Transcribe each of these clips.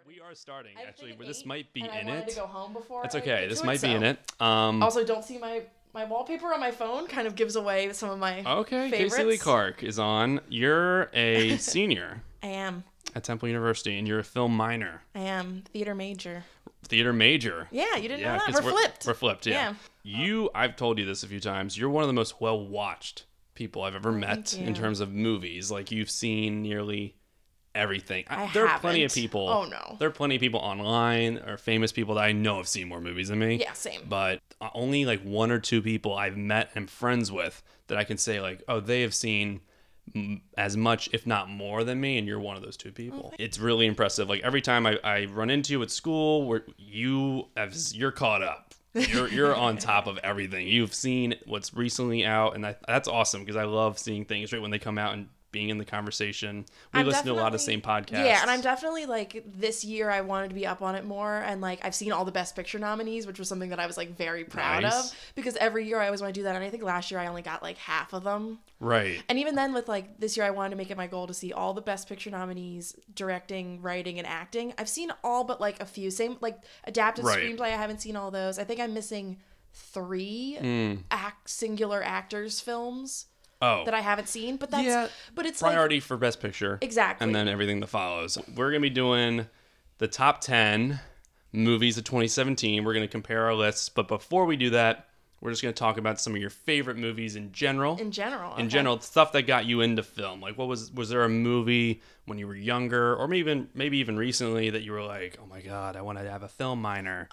We are starting, I actually. think This eight, might be and in I wanted it. to go home before. That's I okay. get This to might be in it. Also, don't see my wallpaper on my phone. Kind of gives away some of my favorites. Casey Lee Clark is on. You're a senior I am. at Temple University, and you're a film minor. I am. Theater major. Theater major. Yeah, you didn't know that? 'cause We're flipped. We're flipped, yeah. I've told you this a few times. You're one of the most well-watched people I've ever met in terms of movies. Like, you've seen nearly everything. There are plenty of people. Oh, no. There are plenty of people online or famous people that I know have seen more movies than me. Yeah, same. But only like one or two people I've met and friends with that I can say like, oh, they have seen as much, if not more than me, and you're one of those two people. Okay. It's really impressive. Like, every time I run into you at school, where you're caught up. You're on top of everything. You've seen what's recently out, and that's awesome because I love seeing things right when they come out and being in the conversation. We listen to a lot of the same podcasts. Yeah, and I'm definitely like, this year I wanted to be up on it more, and like I've seen all the Best Picture nominees, which was something that I was like very proud of, because every year I always want to do that, and I think last year I only got like half of them. Right. And even then with like this year I wanted to make it my goal to see all the Best Picture nominees, directing, writing, and acting. I've seen all but like a few. Same like adapted screenplay, I haven't seen all those. I think I'm missing 3 singular actors films. That I haven't seen, but it's priority for Best Picture. Exactly. And then everything that follows. We're going to be doing the top 10 movies of 2017. We're going to compare our lists, but before we do that, we're just going to talk about some of your favorite movies in general. In general, stuff that got you into film. Like, was there a movie when you were younger, or maybe even recently, that you were like, oh my god, I want to have a film minor?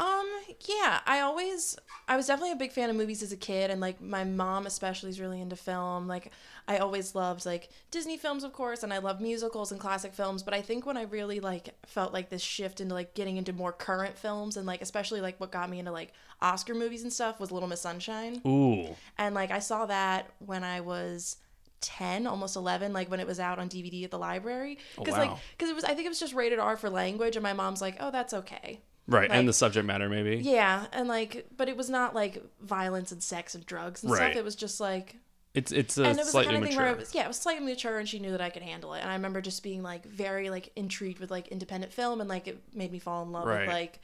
Yeah, I was definitely a big fan of movies as a kid, and like my mom especially is really into film. Like, I always loved like Disney films, of course, and I love musicals and classic films, but I think when I really like felt like this shift into like getting into more current films, and like especially like what got me into like Oscar movies and stuff, was Little Miss Sunshine. Ooh. And like I saw that when I was 10, almost 11, like when it was out on DVD at the library, because I think it was just rated R for language, and my mom's like, oh, that's okay. Right, like, and the subject matter, maybe. Yeah, and like, but it was not like violence and sex and drugs and stuff. It was just like, it's kind slightly of mature. It was slightly mature, and she knew that I could handle it. And I remember just being like very like intrigued with like independent film, and like it made me fall in love with like.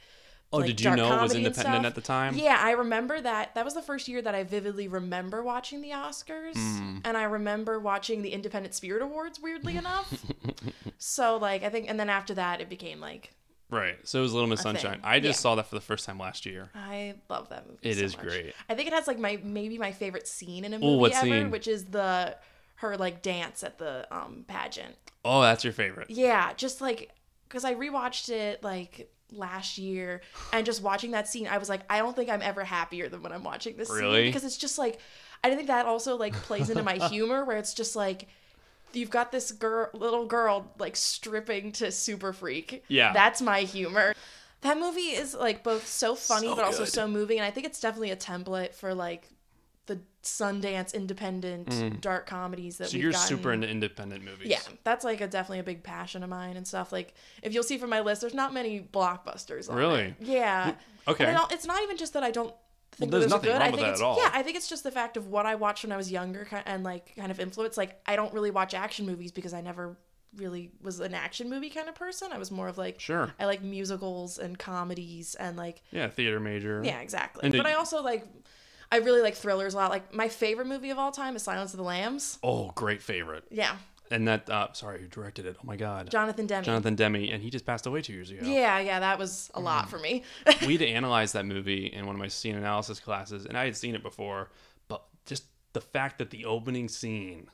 Oh, like, did you know it was independent at the time? Yeah, I remember that. That was the first year that I vividly remember watching the Oscars. And I remember watching the Independent Spirit Awards, weirdly enough. So, like, I think, and then after that, it became, like... Right, so it was Little Miss Sunshine. Thing. I just saw that for the first time last year. I love that movie It so is much. great. I think it has, like, maybe my favorite scene in a movie ever, scene? which is her, like, dance at the pageant. Oh, that's your favorite. Yeah, just, like, because I rewatched it, like... last year, and just watching that scene, I was like, I don't think I'm ever happier than when I'm watching this scene, because it's just like, I think that also like plays into my humor, where it's just like, you've got this little girl like stripping to Super Freak. Yeah, that's my humor. That movie is like both so funny but also good. so moving, and I think it's definitely a template for like the Sundance independent dark comedies that we've gotten. Super into independent movies. Yeah, that's like definitely a big passion of mine and stuff. Like, if you'll see from my list, there's not many blockbusters on it. Yeah. Okay. And it's not even just that I don't think there's those are nothing good. wrong I with think that at all. Yeah, I think it's just the fact of what I watched when I was younger and like kind of influenced. Like, I don't really watch action movies because I never really was an action movie kind of person. I was more of like, I like musicals and comedies and like... Yeah, theater major. Yeah, exactly. But I also like... I really like thrillers a lot. Like, my favorite movie of all time is Silence of the Lambs. Oh, great favorite. Yeah. And that, who directed it? Oh my God. Jonathan Demme. And he just passed away 2 years ago. Yeah, that was a lot for me. We had to analyze that movie in one of my scene analysis classes, and I had seen it before, but just the fact that the opening scene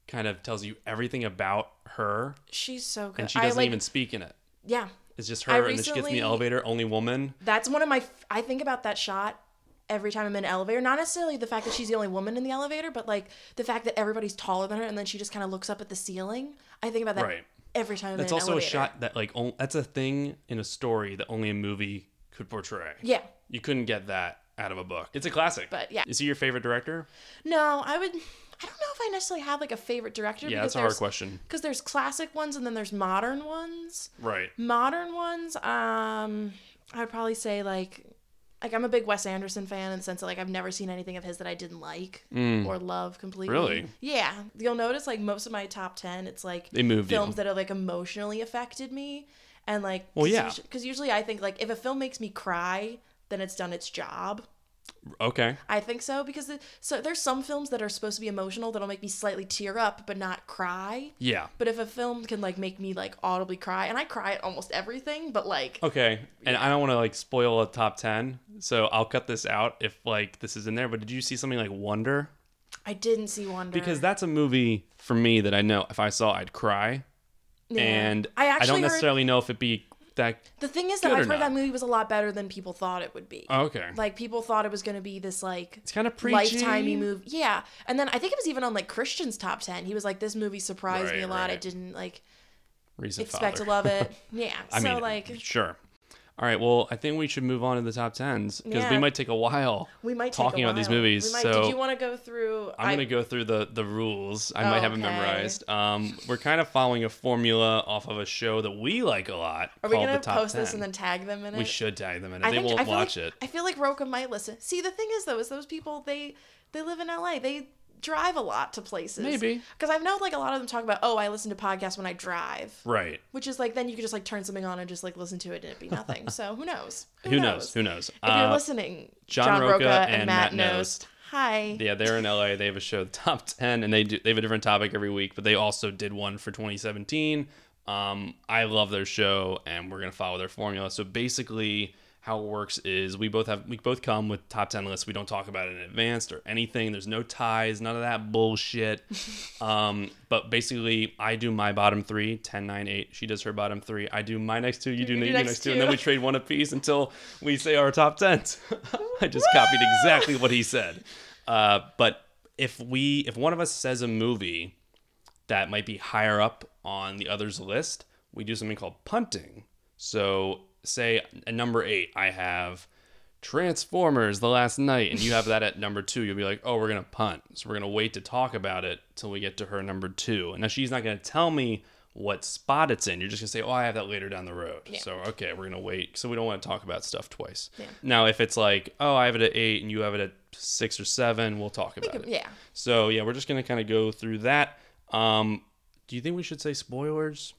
kind of tells you everything about her. She's so good. And she doesn't even speak in it. Yeah. It's just her, and then she gets in the elevator, only woman. That's one of my... I think about that shot every time I'm in an elevator. Not necessarily the fact that she's the only woman in the elevator, but like the fact that everybody's taller than her, and then she just kind of looks up at the ceiling. I think about that every time I'm in an elevator. That's also a shot that like that's a thing in a story that only a movie could portray. Yeah. You couldn't get that out of a book. It's a classic. But yeah. Is he your favorite director? No, I don't know if I necessarily have like a favorite director. Yeah, that's a hard question. Because there's classic ones and then there's modern ones. Right. Modern ones, I'd probably say like I'm a big Wes Anderson fan in the sense that like I've never seen anything of his that I didn't like or love completely. Really? Yeah. You'll notice like most of my top 10, it's like they moved films that have like emotionally affected me. And like, well, yeah, because usually I think like if a film makes me cry, then it's done its job. Okay. I think so because so there's some films that are supposed to be emotional that'll make me slightly tear up but not cry. Yeah. But if a film can like make me like audibly cry, and I cry at almost everything, but like okay, and I don't want to like spoil a top 10, so I'll cut this out if like this is in there. But did you see something like Wonder? I didn't see Wonder Because that's a movie for me that I know if I saw I'd cry, and I don't necessarily know if it'd be that. The thing is that I've heard that movie was a lot better than people thought it would be. Oh, okay. Like people thought it was going to be this like it's kind of preachy, Lifetime-y movie. Yeah, and then I think it was even on like Christian's top 10. He was like, "This movie surprised me a lot. I didn't like expect to love it." Yeah. I mean, like sure. All right, well, I think we should move on to the top 10s because we might take a while talking about these movies. So did you want to go through? I'm going to go through the rules. I might have them memorized. We're kind of following a formula off of a show that we like a lot. Are we going to post this and then tag them in it? We should tag them in it. They won't watch it. I feel like Rocha might listen. See, the thing is, though, is those people, they live in LA. They drive a lot to places. Maybe. Because I know like a lot of them talk about, I listen to podcasts when I drive. Right. Which is like, then you could just like turn something on and just like listen to it and it'd be nothing. So who knows? Who knows? Who knows? If you're listening, John Rocha and Matt Knost. Hi. Yeah, they're in LA. They have a show, Top 10, and they have a different topic every week, but they also did one for 2017. I love their show, and we're going to follow their formula. So basically how it works is we both come with top 10 lists. We don't talk about it in advance or anything. There's no ties, none of that bullshit. But basically I do my bottom 3, 10, 9, 8. She does her bottom 3. I do my next 2, you do your next 2, and then we trade one apiece until we say our top 10s. I just copied exactly what he said. But if one of us says a movie that might be higher up on the other's list, we do something called punting. So say at number 8, I have Transformers The Last Night, and you have that at number 2. You'll be like, we're going to punt. So we're going to wait to talk about it till we get to her number 2. And now she's not going to tell me what spot it's in. You're just going to say, I have that later down the road. Yeah. So, okay, we're going to wait. So we don't want to talk about stuff twice. Yeah. Now, if it's like, I have it at 8 and you have it at 6 or 7, we'll talk about it. Yeah. So, yeah, we're just going to kind of go through that. Do you think we should say spoilers?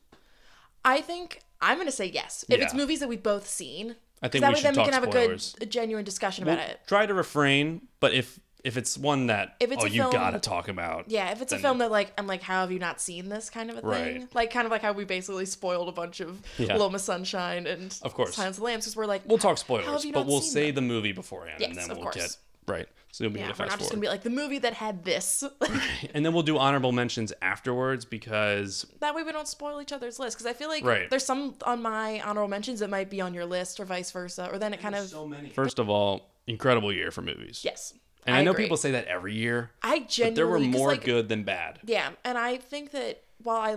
I think I'm going to say yes. If it's movies that we've both seen. I think we should talk spoilers. Then we can have a genuine discussion about it. Try to refrain, but if it's one that you gotta talk about. Yeah, if it's a film that like I'm like, how have you not seen this kind of a thing? Right. Like kind of like how we basically spoiled a bunch of Little Miss Sunshine and of course Silence of the Lambs because we're like, we'll talk spoilers, but we'll say the movie beforehand, and then we'll get right. So you'll be able to fast we're not just gonna be like the movie that had this. Right. And then we'll do honorable mentions afterwards because that way we don't spoil each other's list. Because I feel like there's some on my honorable mentions that might be on your list or vice versa, or then it kind of. So many. First of all, incredible year for movies. Yes. And I know people say that every year. I genuinely. But there were more good than bad. Yeah, and I think that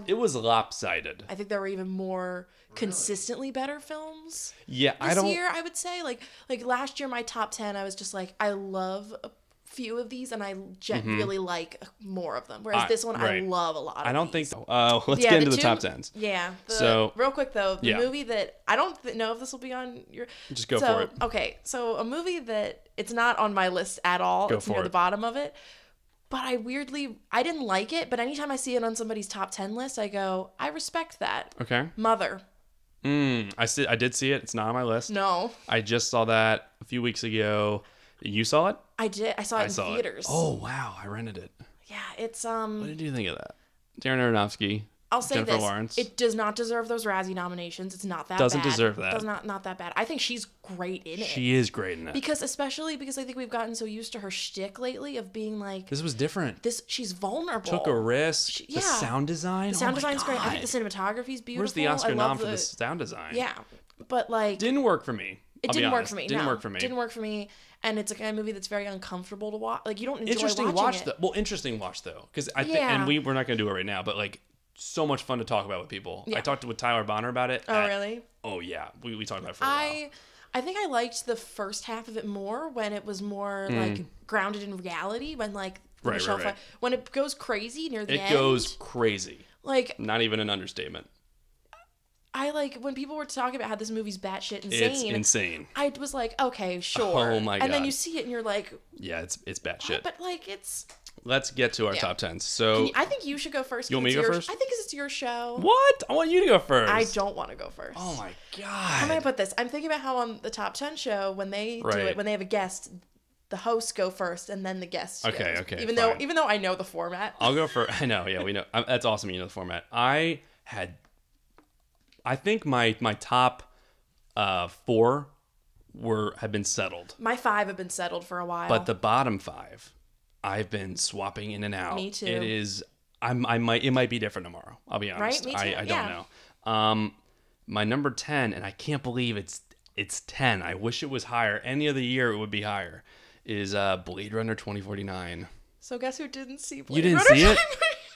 it was lopsided. I think there were even more consistently better films. Yeah, this year I would say like last year my top 10 I was just like I love a few of these and I really like more of them. Whereas this one I love a lot of I don't these. think so. Let's get into the top 10s. Yeah. So real quick though, the movie that I don't know if this will be on your just go for it. Okay, so a movie that it's not on my list at all. It's near the bottom of it. But I didn't like it, but anytime I see it on somebody's top 10 list, I go, I respect that. Okay. Mother. I did see it. It's not on my list. No. I just saw that a few weeks ago. You saw it? I did. I saw it in theaters. Oh, wow. I rented it. Yeah, it's What did you think of that? Darren Aronofsky. I'll say Jennifer this. Lawrence. It does not deserve those Razzie nominations. It's not that Doesn't bad. deserve that. Does not that bad. I think she's great in it. She is great in it. Especially because I think we've gotten so used to her shtick lately of being like this was different. She's vulnerable. Took a risk. The sound design. The sound design's great. I think the cinematography's beautiful. Where's the Oscar nom for the sound design? Yeah. But like didn't work for me. It didn't work for me. Didn't work for me. And it's a kind of movie that's very uncomfortable to watch. Like you don't enjoy watching it. Interesting watch though, because I think, and we're not gonna do it right now, but like so much fun to talk about with people. Yeah. I talked with Tyler Bonner about it. Oh really? Oh yeah, we talked about it for a while. I think I liked the first half of it more when it was more like grounded in reality. When like when it goes crazy near the end. It goes crazy. Like not even an understatement. I like when people were talking about how this movie's batshit insane. It's insane. I was like, okay, sure. Oh my god. And then you see it and you're like, yeah, it's batshit. but like it's let's get to our top 10s. So I think you should go first. You want me to go first? I think because it's your show. What? I want you to go first. I don't want to go first. Oh my god. How am I gonna put this? I'm thinking about how on the top 10 show when they do it, when they have a guest, the hosts go first and then the guest goes. Okay. Even though I know the format. I'll go first. I know. Yeah, we know. That's awesome. You know the format. I think my top 4 have been settled. My 5 have been settled for a while. But the bottom 5, I've been swapping in and out. Me too. It is. It might be different tomorrow. I'll be honest. Right? Me too. I don't know. My number 10, and I can't believe it's 10. I wish it was higher. Any other year it would be higher. Is Blade Runner 2049. So guess who didn't see Blade You didn't Runner see it?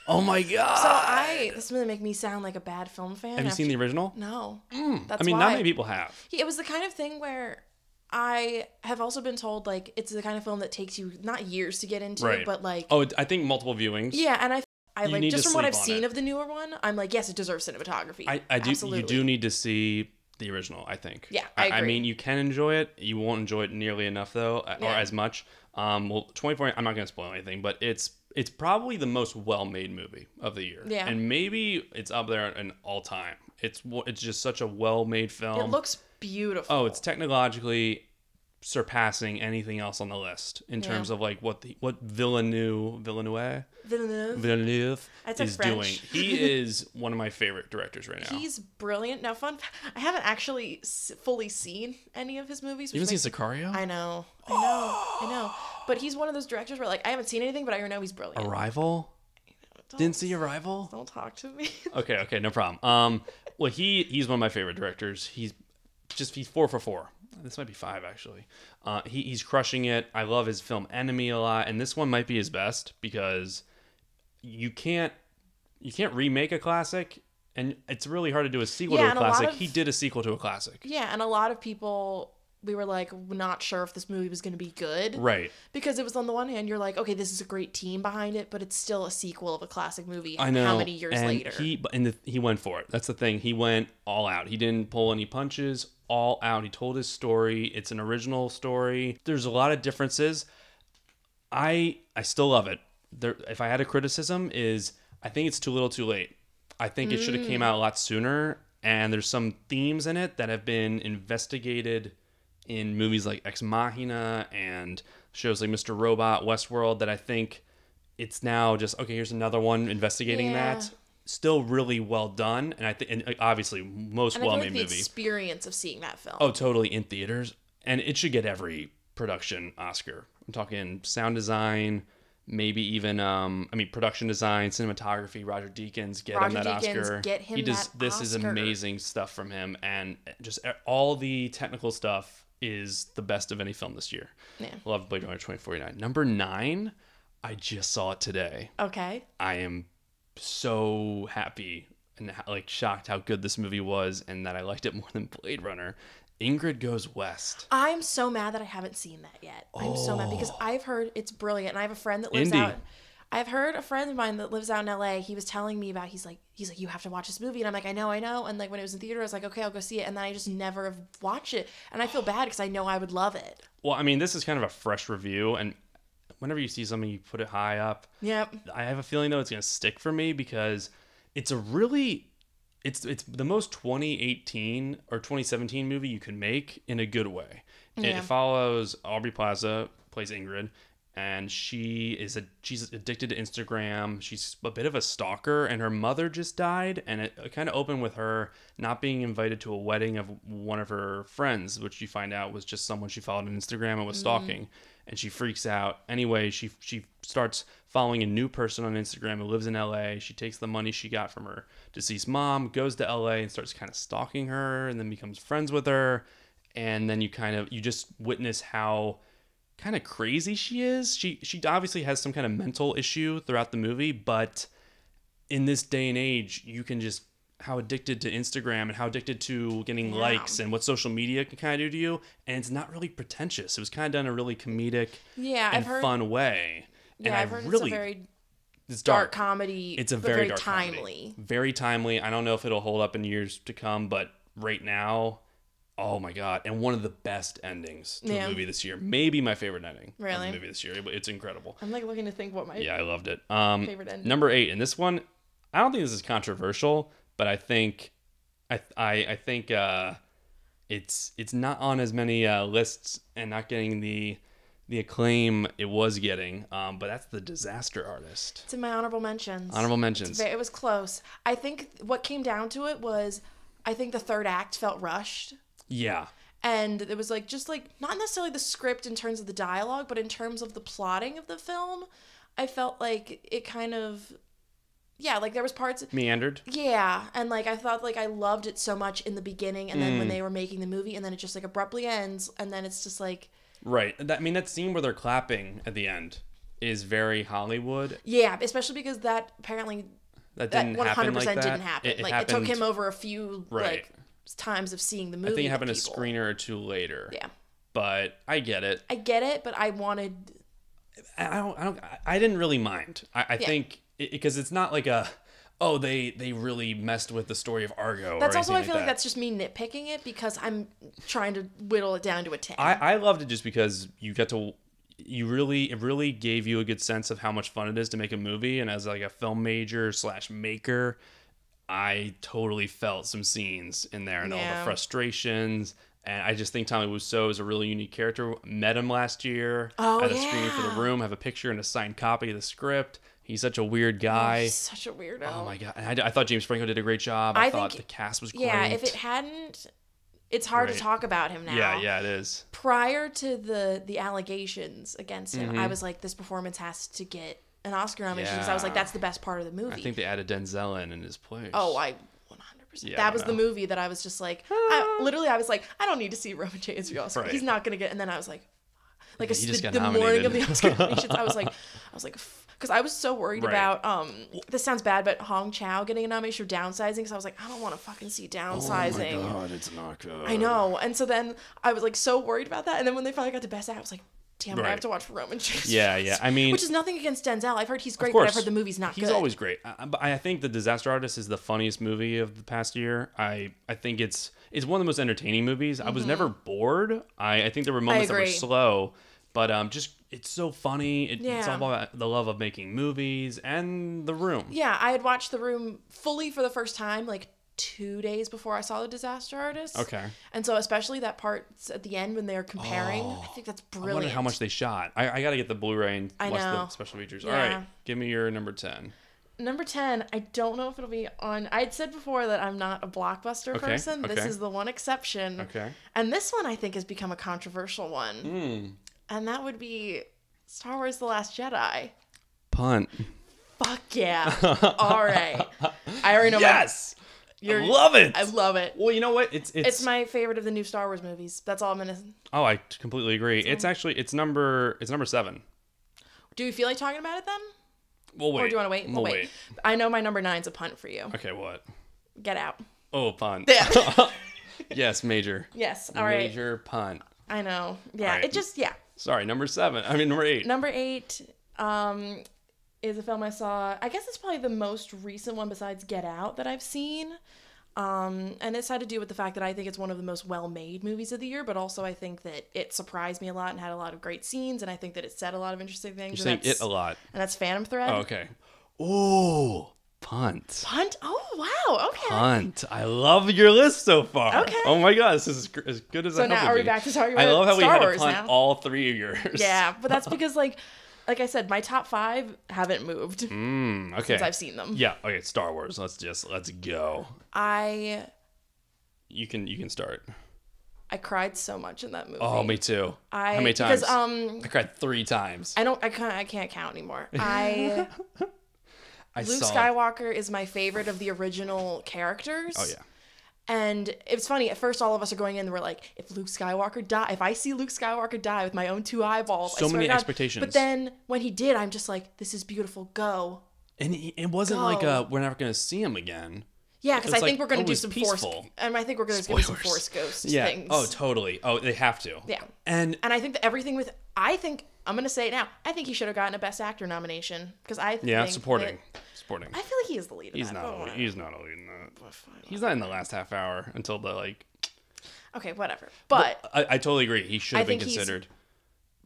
Oh my god. So this is going to make me sound like a bad film fan. Have you seen the original? No. That's why. Not many people have. It was the kind of thing where I have also been told, like, it's the kind of film that takes you not years to get into, but like... Oh, I think multiple viewings. Yeah, and I like, just from what I've seen of the newer one, I'm like, yes, it deserves cinematography. I do. Absolutely. You do need to see the original, I think. Yeah, I agree. I mean, you can enjoy it. You won't enjoy it nearly enough, though, or as much. Well, 24, I'm not going to spoil anything, but it's probably the most well-made movie of the year. Yeah. And maybe it's up there in all time. It's just such a well-made film. It looks beautiful. Oh, it's technologically surpassing anything else on the list in terms of like what Villeneuve is doing. He is one of my favorite directors right now. He's brilliant. Now, I haven't actually fully seen any of his movies. You haven't seen Sicario? I know. But he's one of those directors where, like, I haven't seen anything, but I know he's brilliant. Arrival? Didn't see Arrival? Don't talk to me. Okay, no problem. Well, he's one of my favorite directors. He's 4 for 4. This might be 5 actually. He's crushing it. I love his film Enemy a lot, and this one might be his best because you can't remake a classic, and it's really hard to do a sequel to a classic. He did a sequel to a classic. Yeah, and a lot of people, we were like not sure if this movie was going to be good, right? Because it was, on the one hand, you're like, okay, this is a great team behind it, but it's still a sequel of a classic movie. I know. How many years later? He went for it. That's the thing. He went all out. He didn't pull any punches. All out. He told his story. It's an original story. There's a lot of differences. I still love it. If I had a criticism, is I think it's too little too late. I think it should have came out a lot sooner, and there's some themes in it that have been investigated in movies like Ex Machina and shows like Mr. Robot, Westworld, that I think it's now just, okay, here's another one investigating that. Still really well done, and I think, and obviously most well-made movie. The experience of seeing that film. Oh, totally, in theaters, and it should get every production Oscar. I'm talking sound design, maybe even production design, cinematography. Roger Deakins, get him that Oscar. Get him that This Oscar. is amazing stuff from him, and just all the technical stuff is the best of any film this year. Yeah, love Blade Runner 2049. Number 9, I just saw it today. Okay, I am so happy and like shocked how good this movie was, and that I liked it more than Blade Runner. Ingrid Goes West. I'm so mad that I haven't seen that yet. I'm so mad because I've heard it's brilliant, and I have a friend that lives out. I've heard a friend of mine that lives out in LA. He was telling me about. He's like, you have to watch this movie, and I'm like, I know. And like when it was in theater, I was like, okay, I'll go see it, and then I just never have watched it, and I feel bad because I know I would love it. Well, I mean, this is kind of a fresh review, and whenever you see something, you put it high up. Yep. I have a feeling though it's gonna stick for me because it's the most 2018 or 2017 movie you can make in a good way. Yeah. It follows Aubrey Plaza, plays Ingrid, and she's addicted to Instagram. She's a bit of a stalker, and her mother just died, and it kind of opened with her not being invited to a wedding of one of her friends, which you find out was just someone she followed on Instagram and was stalking. And she freaks out. Anyway, she starts following a new person on Instagram who lives in LA. She takes the money she got from her deceased mom, goes to LA, and starts kind of stalking her, and then becomes friends with her. And then you just witness how kind of crazy she is. She obviously has some kind of mental issue throughout the movie, but in this day and age, you can just how addicted to Instagram and how addicted to getting likes and what social media can kind of do to you. And it's not really pretentious. It was kind of done in a really comedic fun way. Yeah, and I've heard it's a very dark comedy. It's a very dark timely. Comedy. Very timely. I don't know if it'll hold up in years to come, but right now, Oh my god! And one of the best endings to a movie this year. Maybe my favorite ending. Really? Of the movie this year. It's incredible. I'm like looking to think what my I loved it. favorite ending. Number 8, and this one, I don't think this is controversial, but I think, I think it's not on as many lists and not getting the acclaim it was getting. But that's The Disaster Artist. It's in my honorable mentions. Honorable mentions. It was close. I think what came down to it was, I think the third act felt rushed. Yeah. And it was like, just like, not necessarily the script in terms of the dialogue, but in terms of the plotting of the film, I felt like it kind of, yeah, like there was parts. Meandered? Yeah. And like, I thought like I loved it so much in the beginning, and then when they were making the movie, and then it just like abruptly ends, and then it's just like. Right. That scene where they're clapping at the end is very Hollywood. Yeah, especially because that apparently. That didn't 100% happen like that. Didn't happen. It took him over a few times of seeing the movie. I think it happened a screener or two later. Yeah. But I get it. But I wanted. I didn't really mind. I think because it's not like they really messed with the story of Argo. That's also I feel like that's just me nitpicking it because I'm trying to whittle it down to a 10. I loved it just because it really gave you a good sense of how much fun it is to make a movie, and as like a film major / maker, I totally felt some scenes in there and all the frustrations. And I just think Tommy Wiseau is a really unique character. Met him last year at a screening for The Room. Have a picture and a signed copy of the script. He's such a weird guy. He's such a weirdo. Oh my god! And I thought James Franco did a great job. I thought the cast was great. Yeah, if it hadn't, it's hard to talk about him now. Yeah, it is. Prior to the allegations against him, I was like, this performance has to get an Oscar nomination because I was like, that's the best part of the movie. I think they added Denzel in his place. Oh, 100%. Yeah, that was the movie that I was just like, I was like, I don't need to see Roman J.S. for Oscar. Right. He's not gonna get. And then I was like, the morning of the Oscar nominations, I was like, because I was so worried about this sounds bad, but Hong Chow getting a nomination for Downsizing, because I was like, I don't want to fucking see Downsizing. Oh my god, it's not good. I know. And so then I was like so worried about that, and then when they finally got to Best Act, I was like, damn it, I have to watch Roman J.S. Yeah. I mean, which is nothing against Denzel. I've heard he's great, but I've heard the movie's not good. He's always great. But I think The Disaster Artist is the funniest movie of the past year. I think it's one of the most entertaining movies. I was never bored. I think there were moments that were slow, but just it's so funny. It's all about the love of making movies and The Room. Yeah, I had watched The Room fully for the first time like 2 days before I saw The Disaster Artist. Okay. And so especially that part at the end when they're comparing, I think that's brilliant. I wonder how much they shot. I got to get the Blu-ray and watch the special features. Yeah. All right, give me your number 10. Number 10, I don't know if it'll be on. I had said before that I'm not a blockbuster person. Okay. This is the one exception. Okay. And this one I think has become a controversial one. And that would be Star Wars The Last Jedi. Punt. Fuck yeah. All right. I already know Yes! I love it. I love it. Well, you know what? It's my favorite of the new Star Wars movies. That's all I'm gonna. Oh, I completely agree. It's number 7. Do you feel like talking about it then? We'll wait. Or do you want to wait? We'll wait. I know my number 9's a punt for you. Okay, what? Get Out. Oh, punt. Yeah. Yes, major. Yes. All right. Major punt. I know. Yeah. Right. It just Sorry, number 8. Number 8. Is a film I saw. I guess it's probably the most recent one besides Get Out that I've seen. And it's had to do with the fact that I think it's one of the most well-made movies of the year, but also I think that it surprised me a lot and had a lot of great scenes, and I think that it said a lot of interesting things. You're saying it a lot. And that's Phantom Thread. Oh, okay. Ooh, punt. Punt? Oh, wow. Okay. Punt. I love your list so far. Okay. Oh my god, this is as good as I hope it So now are we back to talking about I love how Star we had Wars to punt now? all 3 of yours. Yeah, but that's because like I said, my top 5 haven't moved okay. since I've seen them. Yeah. Okay. Star Wars. Let's go. You can start. I cried so much in that movie. Oh, me too. How many times? Because, I cried 3 times. I can't count anymore. Luke Skywalker is my favorite of the original characters. Oh yeah. And it's funny, at first all of us are going in and we're like, if I see Luke Skywalker die with my own 2 eyeballs, so many expectations. But then when he did, I'm just like, this is beautiful, go. And it wasn't like we're never going to see him again. Yeah, because I think we're going to do some peaceful. Force. And I think we're going to do some Force Ghost things. Oh, totally. Oh, they have to. Yeah. And I think that everything with, I'm going to say it now, I think he should have gotten a Best Actor nomination. Because I think supporting. I feel like he is the lead in that. He's not a lead in that. He's not in the last half hour until the Okay, whatever. But I totally agree. He should have been considered.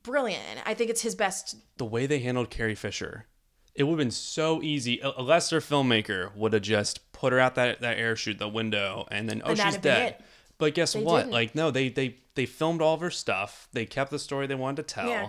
Brilliant. I think it's his best. The way they handled Carrie Fisher, it would have been so easy. A lesser filmmaker would have just put her out that air chute, the window, and then she's dead. But guess what? Didn't. Like, no, they filmed all of her stuff. They kept the story they wanted to tell. Yeah,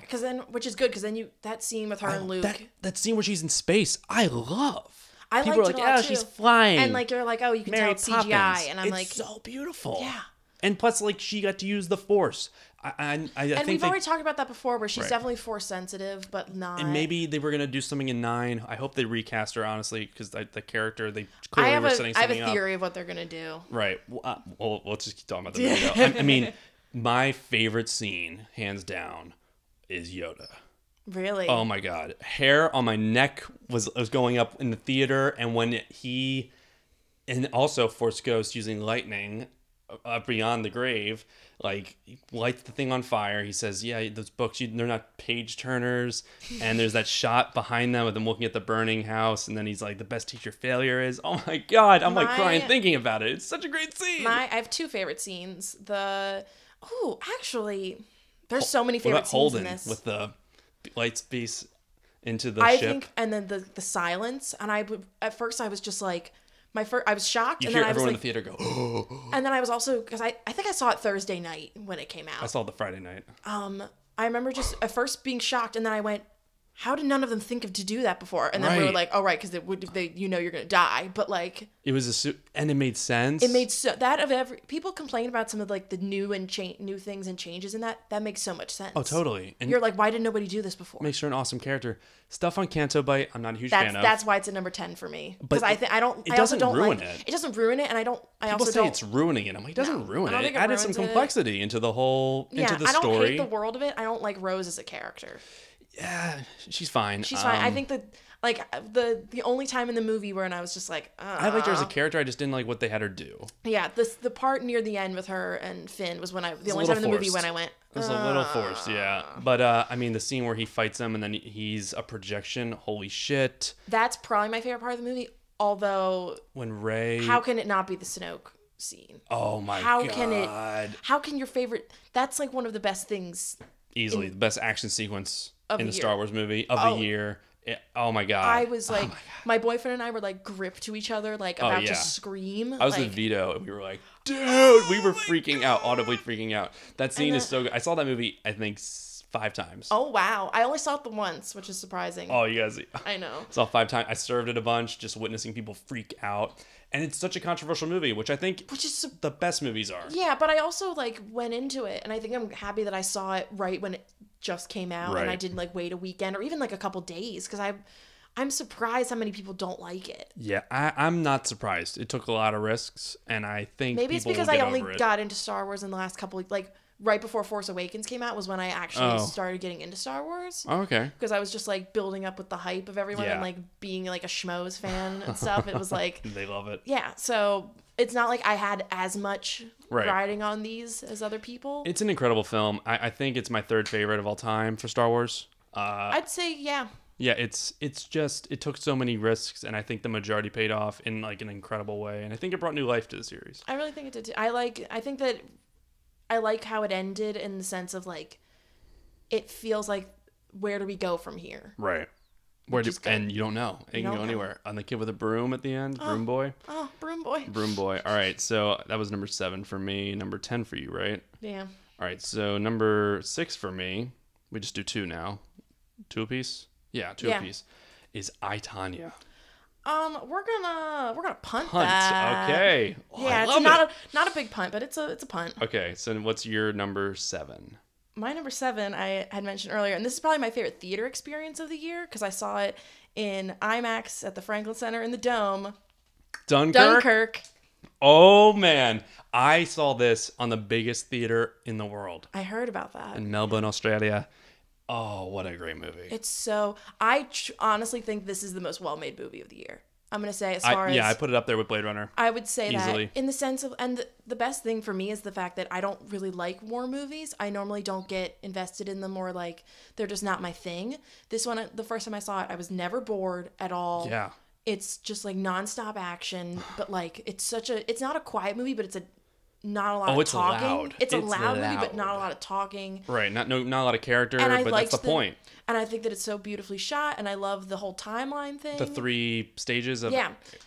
which is good, because then that scene with her and Luke. That scene where she's in space, I love. People are like, oh, she's flying. And like, you're like, oh, you can tell it's CGI. And I'm like, it's so beautiful. Yeah. And plus, like, she got to use the Force. I think we've already talked about that before, where she's definitely Force sensitive, but not. And maybe they were gonna do something in 9. I hope they recast her, honestly, because the character they clearly were setting something up. I have a theory of what they're gonna do. Right. Well, let's just keep talking about the movie. Though. I mean, my favorite scene, hands down, is Yoda. Really? Oh my God, hair on my neck was going up in the theater, and when and also Force Ghost using lightning beyond the grave, like, he lights the thing on fire. He says, yeah, those books, they're not page turners. And there's that shot behind them of them looking at the burning house, and then he's like, the best teacher failure is. Oh my God, I'm like crying thinking about it. It's such a great scene. I have 2 favorite scenes. Actually, there's so many favorite scenes in this. With the light space into the ship. I think, and then the silence, and at first I was just like, I was shocked, and then I was like, in the theater go. Oh. And then I was also, because I think I saw it Thursday night when it came out. I saw it the Friday night. I remember just at first being shocked, and then I went, how did none of them think of to do that before? And then we were like, oh, right, because you're going to die. But like, it was and it made sense. It made people complain about some of like the new things and changes in that makes so much sense. Oh, totally. And you're like, why didn't nobody do this before? Makes her an awesome character. Stuff on Canto Bight, I'm not a huge fan of. That's why it's at number 10 for me. Because it doesn't ruin it. It doesn't ruin it, and People say it's ruining it. I'm like, it doesn't ruin it. It added some complexity into the whole into the story. I don't hate the world of it. I don't like Rose as a character. Yeah, she's fine. She's fine. I think that, like, the only time in the movie where I was just like, I liked her as a character. I just didn't like what they had her do. Yeah, the part near the end with her and Finn was the only time in the movie when I went. It was a little forced, yeah. But I mean, the scene where he fights them and then he's a projection. Holy shit! That's probably my favorite part of the movie. Although, when Rey, how can it not be the Snoke scene? Oh my God! How can your favorite? That's like one of the best things. Easily the best action sequence in the Star Wars movie of the year. Oh my God. I was like, my boyfriend and I were like gripped to each other, like about to scream. I was with Vito and we were like, dude, we were freaking out, audibly freaking out. That scene is so good. I saw that movie, I think, 5 times. Oh, wow. I only saw it the once, which is surprising. Oh, you guys. I know. Saw it 5 times. I served it a bunch, just witnessing people freak out. And it's such a controversial movie, which is the best movies are. Yeah, but I also like went into it, and I think I'm happy that I saw it right when it just came out, and I didn't like wait a weekend or even like a couple days, because I'm surprised how many people don't like it. Yeah, I'm not surprised. It took a lot of risks, and I think maybe it's because I only got into Star Wars in the last couple, like right before Force Awakens came out was when I actually started getting into Star Wars. Oh, okay. Because I was just like building up with the hype of everyone and like being like a schmoes fan and stuff. It was like they love it. Yeah, so it's not like I had as much riding on these as other people. It's an incredible film. I think it's my 3rd favorite of all time for Star Wars. I'd say yeah. Yeah, it's just it took so many risks, and I think the majority paid off in like an incredible way, and I think it brought new life to the series. I really think it did too. I like how it ended in the sense of like it feels like, where do we go from here? Right. And you don't know. It can go anywhere. On the kid with a broom at the end, Broom Boy. Oh, Broom Boy. Broom Boy. All right, so that was number 7 for me. Number 10 for you, right? Yeah. All right, so number 6 for me. We just do 2 now. 2 apiece. Yeah, 2 apiece. Is I, Tonya. We're gonna punt that. Okay. Oh, yeah, it's not a big punt, but it's a punt. Okay, so what's your number 7? My number 7 I had mentioned earlier, and this is probably my favorite theater experience of the year because I saw it in IMAX at the Franklin Center in the Dome. Dunkirk. Oh man, I saw this on the biggest theater in the world. I heard about that. In Melbourne, Australia. Oh, what a great movie. It's so... I honestly think this is the most well-made movie of the year. I'm going to say as far as... Yeah, I put it up there with Blade Runner. I would say easily. That in the sense of... And the best thing for me is the fact that I don't really like war movies. I normally don't get invested in them, or like they're just not my thing. This one, the first time I saw it, I was never bored at all. Yeah. It's just like nonstop action, but like it's not a quiet movie, but not a lot of talking. Loud. It's a loud movie, but not a lot of talking. Right. Not a lot of character, but that's the point. And I think that it's so beautifully shot, and I love the whole timeline thing. The 3 stages of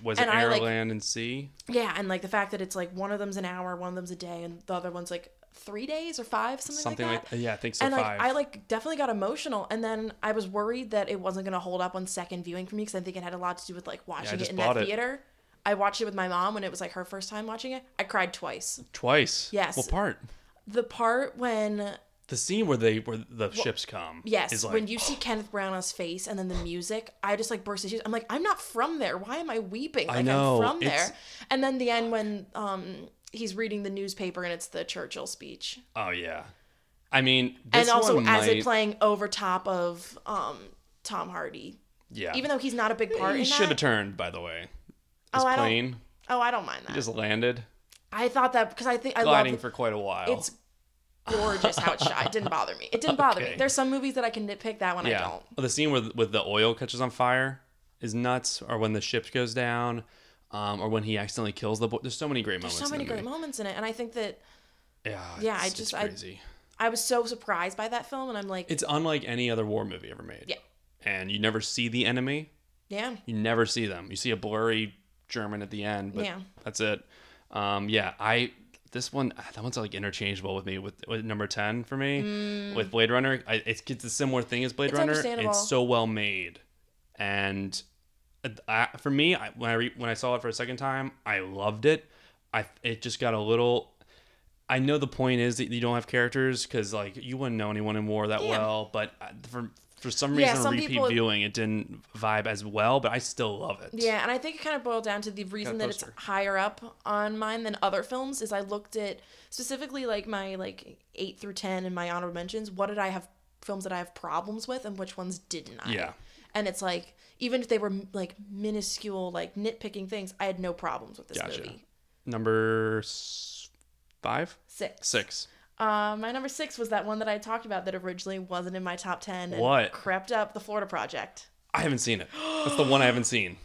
was it air, land, and sea? Yeah, and like the fact that it's like one of them's an hour, one of them's a day, and the other one's like 3 days or 5, something like that. Yeah, I think so. And 5. I like definitely got emotional, and then I was worried that it wasn't gonna hold up on second viewing for me because I think it had a lot to do with like watching it in that theater. I watched it with my mom when it was like her first time watching it. I cried twice. Twice? Yes. What part? The part when... The scene where the ships come. Yes. Is like, when you see Kenneth Branagh's face and then the music, I just like burst into tears. I'm like, I'm not from there. Why am I weeping? Like, I know. I'm from there. And then the end when he's reading the newspaper and it's the Churchill speech. Oh, yeah. I mean, this and also as it playing over top of Tom Hardy. Yeah. Even though he's not a big part in that. He should have turned, by the way. Plane. I don't mind that. He just landed. I thought that because I think I gliding for quite a while. It's gorgeous how it's shot. It didn't bother me. It didn't bother me. There's some movies that I can nitpick. That one I don't. The scene with the oil catches on fire is nuts, or when the ship goes down, or when he accidentally kills the boy. There's so many great moments. There's so many great moments in it, and I think that. Yeah. It's crazy. I was so surprised by that film, and I'm like. It's unlike any other war movie ever made. Yeah. And you never see the enemy. Yeah. You never see them. You see a blurry German at the end, but that's it. This one, that one's like interchangeable with me with number 10 for me with Blade Runner. It's a similar thing as Blade Runner. It's so well made, and for me, when I saw it for a second time, I loved it. It just got a little. I know the point is that you don't have characters because like you wouldn't know anyone in war that well, but for some reason, repeat viewing, it didn't vibe as well, but I still love it. Yeah, and I think it kind of boiled down to the reason that it's higher up on mine than other films is I looked at specifically like my like 8 through 10 and my honorable mentions. What did I have films that I have problems with and which ones didn't I? Yeah. And it's like, even if they were like minuscule, like nitpicking things, I had no problems with this movie. Number 5? 6. My number 6 was that one that I talked about that originally wasn't in my top 10 and crept up, The Florida Project. I haven't seen it. That's the one I haven't seen.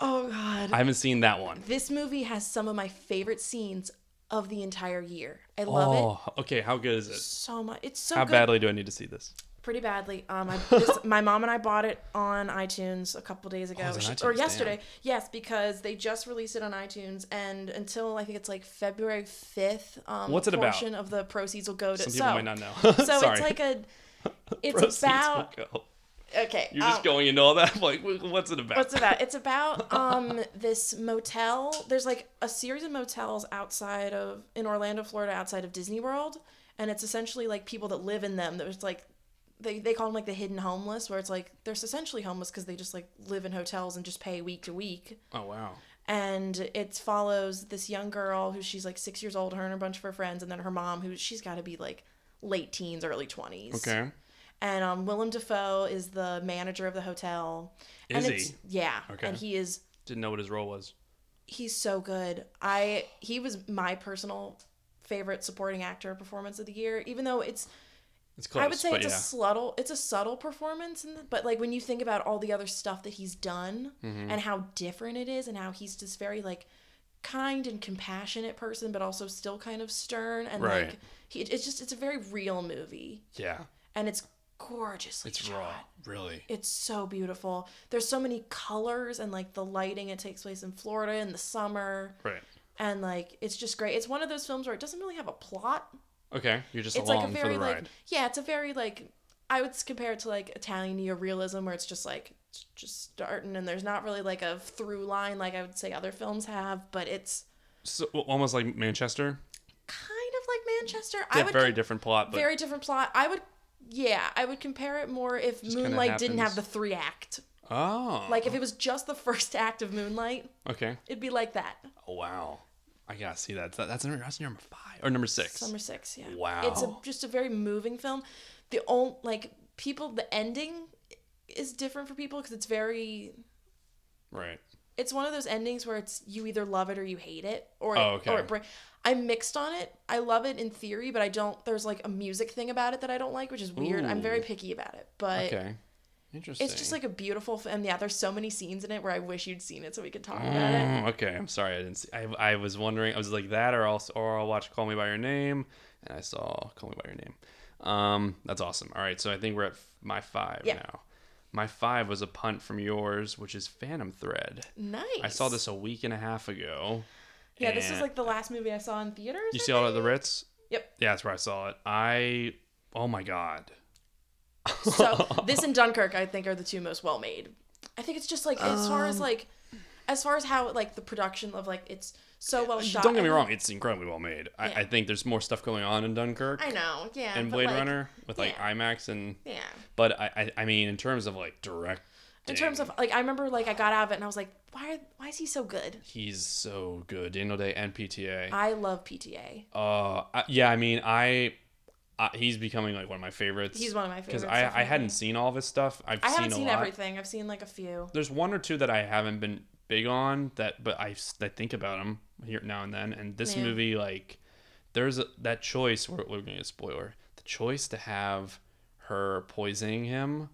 Oh, God. I haven't seen that one. This movie has some of my favorite scenes of the entire year. I love it. Oh, okay. How good is it? So much. It's so good. How badly do I need to see this? Pretty badly. My mom and I bought it on iTunes a couple days ago, or yesterday. Damn. Yes, because they just released it on iTunes, and until I think it's like February 5th, what's it a portion about? Of the proceeds will go to. Some people might not know. So it's like it's about. Okay. You're just going into all that. Like, what's it about? It's about this motel. There's like a series of motels in Orlando, Florida, outside of Disney World, and it's essentially like people that live in them. There's like. They call them like the hidden homeless, where it's like they're essentially homeless because they just like live in hotels and just pay week to week. Oh wow! And it follows this young girl who she's like 6 years old, her and a bunch of her friends, and then her mom who she's got to be like late teens, early 20s. Okay. And Willem Dafoe is the manager of the hotel. Is he? Yeah. Okay. And he is. Didn't know what his role was. He's so good. He was my personal favorite supporting actor performance of the year, even though it's close, I would say it's a subtle performance, but like when you think about all the other stuff that he's done and how different it is, and how he's just very like kind and compassionate person, but also still kind of stern, and like it's a very real movie. Yeah, and it's gorgeously shot. Raw, really. It's so beautiful. There's so many colors and like the lighting. It takes place in Florida in the summer, right? And like it's just great. It's one of those films where it doesn't really have a plot. Okay, you're just along for the ride. It's a very like I would compare it to like Italian neorealism, where it's just like just starting and there's not really like a through line like I would say other films have, but it's so almost like Manchester. Kind of like Manchester. Very different plot. But... Very different plot. I would compare it more if just Moonlight didn't have the 3-act. Oh. Like if it was just the first act of Moonlight. Okay. It'd be like that. Oh wow. I gotta see that. That's number 5 or number 6. Number 6, yeah. Wow. It's just a very moving film. The ending is different for people because it's very. Right. It's one of those endings where it's you either love it or you hate it, or okay. I'm mixed on it. I love it in theory, but I don't. There's like a music thing about it that I don't like, which is weird. Ooh. I'm very picky about it, but okay. Interesting. It's just like a beautiful and yeah, there's so many scenes in it where I wish you'd seen it so we could talk about it. Okay, I'm sorry I didn't see. I was wondering. I was like that, or I'll watch Call Me by Your Name, and I saw Call Me by Your Name. That's awesome. All right, so I think we're at my 5 now. My 5 was a punt from yours, which is Phantom Thread. Nice. I saw this a week and a half ago. Yeah, this is like the last movie I saw in theaters. You see all at the Ritz? Yep. Yeah, that's where I saw it. Oh my God. So this and Dunkirk, I think, are the two most well made. I think it's just like as far as how like the production of like it's so well shot. Don't get me wrong, it's incredibly well made. Yeah. I think there's more stuff going on in Dunkirk. I know, yeah. And Blade Runner with like IMAX and yeah. But I mean, in terms of like directing. In terms of like, I remember like I got out of it and I was like, why is he so good? He's so good. Daniel Day and PTA. I love PTA. Yeah. I mean, he's becoming like one of my favorites. He's one of my favorites. Because I hadn't seen all of his stuff. I haven't seen everything. I've seen like a few. There's one or two that I haven't been big on but I think about him here now and then. And this movie, like, there's that choice. We're going to get a spoiler. The choice to have her poisoning him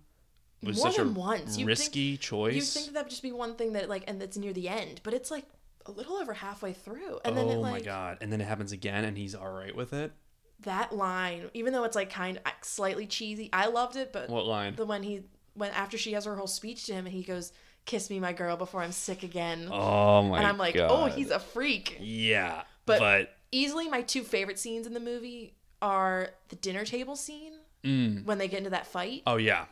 was more such than a once. risky choice. You think that would just be one thing that like, and that's near the end, but it's like a little over halfway through, and then my God! And then it happens again, and he's all right with it. That line, even though it's like kind of slightly cheesy, I loved it. But what line? When after she has her whole speech to him, and he goes, "Kiss me, my girl, before I'm sick again." Oh my God! And I'm like, oh, he's a freak. Yeah, but easily my two favorite scenes in the movie are the dinner table scene when they get into that fight. Oh yeah.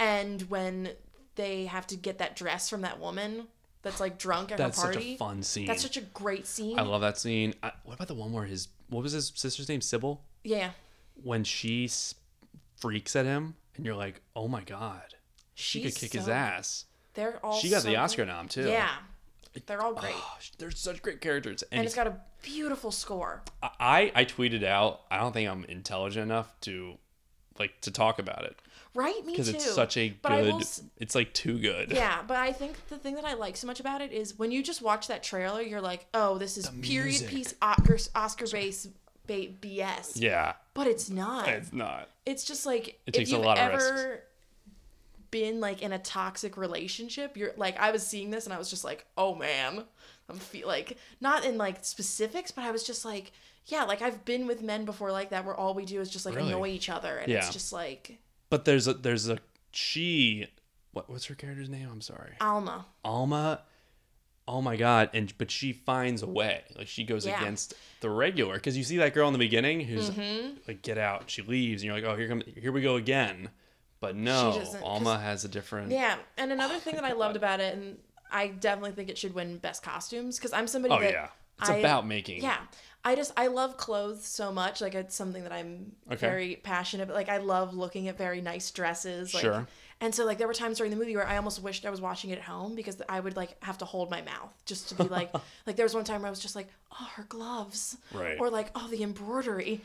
And when they have to get that dress from that woman that's like drunk at her party. That's such a fun scene. That's such a great scene. I love that scene. What about the one where what was his sister's name? Sybil? Yeah. When she freaks at him and you're like, oh my God. She could kick his ass. They're all She got the Oscar nom too. Yeah. They're all great. They're such great characters. And it's got a beautiful score. I tweeted out, I don't think I'm intelligent enough to talk about it. Right, me too. Because it's such a good, it's like too good. Yeah, but I think the thing that I like so much about it is when you just watch that trailer, you're like, oh, this is period piece Oscar-based BS. Yeah. But it's not. It's not. It's just like, it takes a lot of risks. Been like in a toxic relationship, you're like, I was seeing this and I was just like, oh man, like not in like specifics, but I was just like, yeah, like I've been with men before like that where all we do is just like annoy each other, and it's just like. But there's a what's her character's name? I'm sorry. Alma. Oh my God. But she finds a way. Like she goes against the regular, because you see that girl in the beginning who's like, get out. She leaves and you're like, oh, here we go again. But no, Alma has a different. Yeah. And another thing that I loved about it, and I definitely think it should win best costumes, because I'm somebody that. Yeah. It's about making. Yeah. I love clothes so much. Like, it's something that I'm very passionate about. Like, I love looking at very nice dresses. Like, sure. And so, like, there were times during the movie where I almost wished I was watching it at home, because I would, like, have to hold my mouth just to be like, like, there was one time where I was just like, oh, her gloves. Right. Or, like, oh, the embroidery.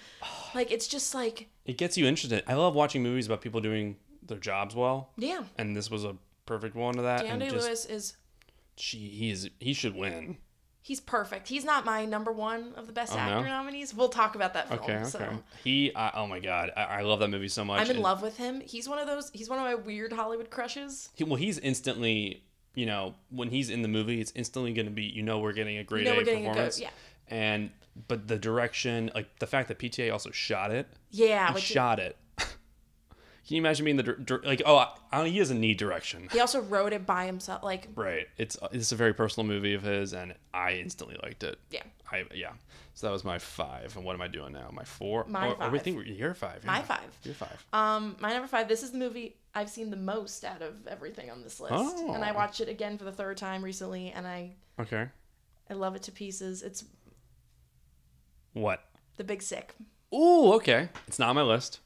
Like, it's just, like. It gets you interested. I love watching movies about people doing their jobs well. Yeah. And this was a perfect one of that. Daniel Day-Lewis is. He should win. He's perfect. He's not my number one of the best actor nominees. We'll talk about that film. Okay. So. Oh my God. I love that movie so much. I'm in love with him. He's one of my weird Hollywood crushes. He's instantly, when he's in the movie, it's instantly going to be, we're getting a grade A performance. Yeah. But the direction, like the fact that PTA also shot it. Yeah. He shot it. Can you imagine being he doesn't need direction. He also wrote it by himself, like. Right. It's a very personal movie of his, and I instantly liked it. Yeah. So that was my 5, and what am I doing now? My 4. My 5. We think you're 5. My 5. You're 5. My number 5. This is the movie I've seen the most out of everything on this list, and I watched it again for the 3rd time recently, and I love it to pieces. It's. What? The Big Sick. Ooh, okay. It's not on my list.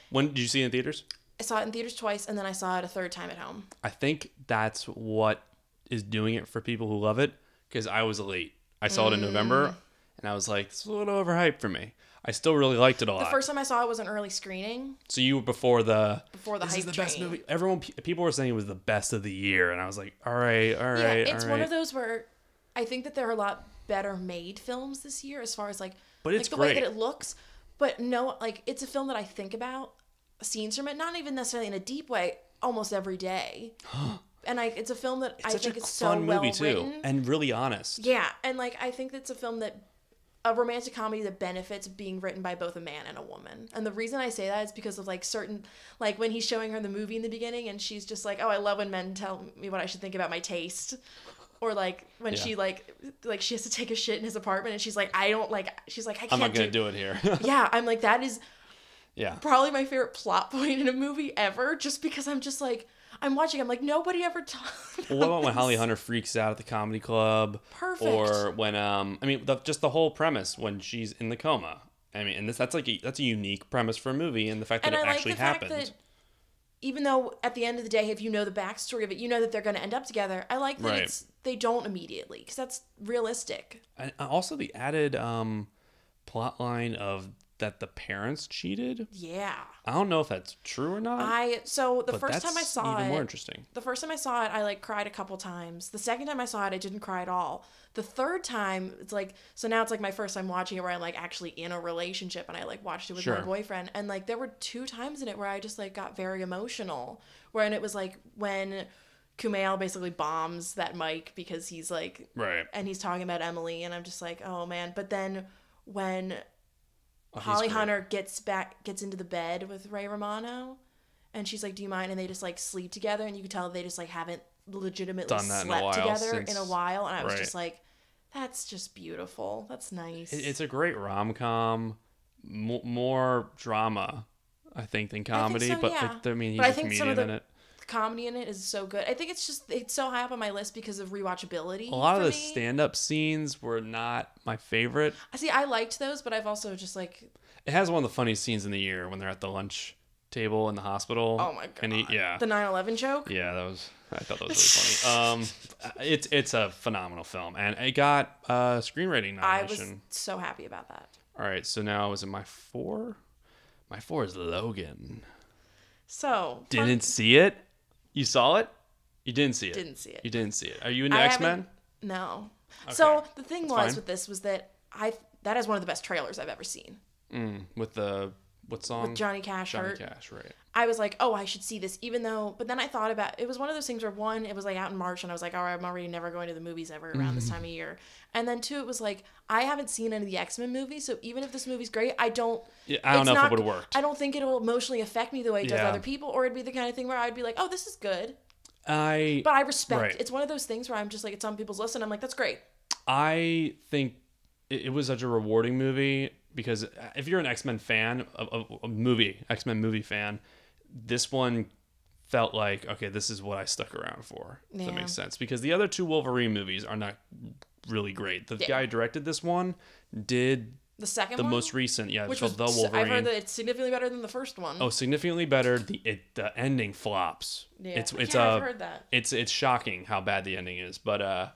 When did you see it in theaters? I saw it in theaters twice, and then I saw it a 3rd time at home. I think that's what is doing it for people who love it, because I was late. I saw it in November, and I was like, this is a little overhyped for me. I still really liked it a lot. The first time I saw it was an early screening. So you were before the hype is the train. Best movie. People were saying it was the best of the year, and I was like, all right. Yeah, it's one of those where I think that there are a lot better made films this year, as far as like, but it's the great. way that it looks. But no, like, it's a film that I think about scenes from it, not even necessarily in a deep way. almost every day. And it's a film that I think is so fun well movie written. too, and really honest. Yeah, and like I think it's a film that a romantic comedy that benefits being written by both a man and a woman. And the reason I say that is because of like certain, like when he's showing her the movie in the beginning and she's just like, oh, I love when men tell me what I should think about my taste. Or like when she like she has to take a shit in his apartment and she's like, I can't I'm not going to do it here. Yeah, I'm like, that is probably my favorite plot point in a movie ever, just because I'm just like, I'm watching, I'm like, nobody ever talks about What about when Holly Hunter freaks out at the comedy club? Perfect. Or when, just the whole premise when she's in the coma. I mean, and that's a unique premise for a movie, and the fact that it actually happened. Fact that even though at the end of the day, if you know the backstory of it, you know that they're going to end up together. I like that they don't immediately, because that's realistic. And also the added plot line of that the parents cheated. Yeah. I don't know if that's true or not. The first time I saw it, even more interesting. The first time I saw it, I like cried a couple times. The second time I saw it, I didn't cry at all. The third time, it's like, so now it's like my first time watching it where I'm like actually in a relationship and I like watched it with my boyfriend. And like there were 2 times in it where I just like got very emotional. And it was like when Kumail basically bombs that mic because he's like, and he's talking about Emily, and I'm just like, oh man. But then when Holly Hunter gets into the bed with Ray Romano, and she's like, do you mind? And they just like sleep together, and you can tell they just like haven't legitimately slept together in a while. And I was just like, that's just beautiful. That's nice. It's a great rom-com, more drama, I think, than comedy. But he's a comedian in it. Comedy in it is so good. I think it's so high up on my list because of rewatchability. A lot of the stand-up scenes were not my favorite. I liked those, but I've also just like... It has one of the funniest scenes in the year when they're at the lunch table in the hospital. Oh my god! And the 9/11 joke. Yeah, I thought that was really funny. It's a phenomenal film, and it got a screenwriting nomination. I was so happy about that. All right, so now is it my 4? My 4 is Logan. So didn't see it. You saw it? You didn't see it? Didn't see it. You didn't see it. Are you into X-Men? No. Okay. So the thing with this was that that is one of the best trailers I've ever seen. With what song? With Johnny Cash. Johnny Cash, right. I was like, oh, I should see this, but then I thought about, it was one of those things where 1, it was like out in March and I was like, all right, I'm already never going to the movies ever around this time of year. And then 2, it was like, I haven't seen any of the X-Men movies, so even if this movie's great, I don't know if it would have worked. I don't think it'll emotionally affect me the way it does other people, or it'd be the kind of thing where I'd be like, oh, this is good. But I respect, it's one of those things where I'm just like, it's on people's list and I'm like, that's great. I think it was such a rewarding movie. Because if you're an X-Men fan, X-Men movie fan, this one felt like, okay, this is what I stuck around for. If that makes sense. Because the other 2 Wolverine movies are not really great. The guy who directed this one did the second the one? Most recent, which was The Wolverine. I've heard that it's significantly better than the first one. Oh, significantly better. The ending flops. Yeah, I've heard that. It's shocking how bad the ending is, but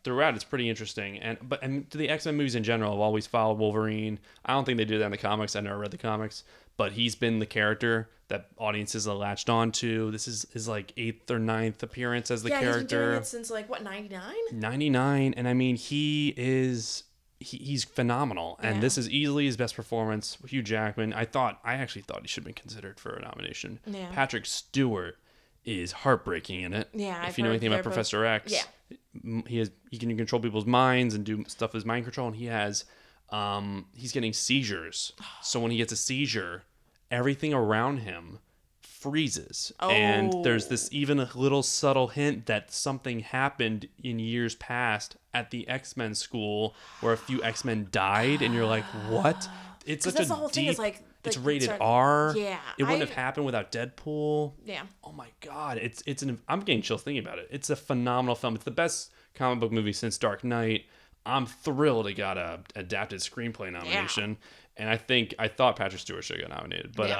throughout it's pretty interesting. And to the X-Men movies in general, I've always followed Wolverine. I don't think they do that in the comics. I never read the comics, but he's been the character that audiences have latched on to. This is his like 8th or 9th appearance as the character. He's been doing it since like what, 99? 99, and I mean he's phenomenal, and this is easily his best performance. Hugh Jackman, I actually thought he should have been considered for a nomination. Yeah. Patrick Stewart is heartbreaking in it. Yeah, if you know anything about Professor X, he can control people's minds and do stuff with mind control, and he's getting seizures. So when he gets a seizure, everything around him freezes. And there's this even a little subtle hint that something happened in years past at the X-Men school where a few X-Men died, and you're like, what? It's such a deep... It's rated R. Yeah. It wouldn't have happened without Deadpool. Yeah. Oh my God. I'm getting chills thinking about it. It's a phenomenal film. It's the best comic book movie since Dark Knight. I'm thrilled it got a adapted screenplay nomination. Yeah. And I thought Patrick Stewart should get nominated. But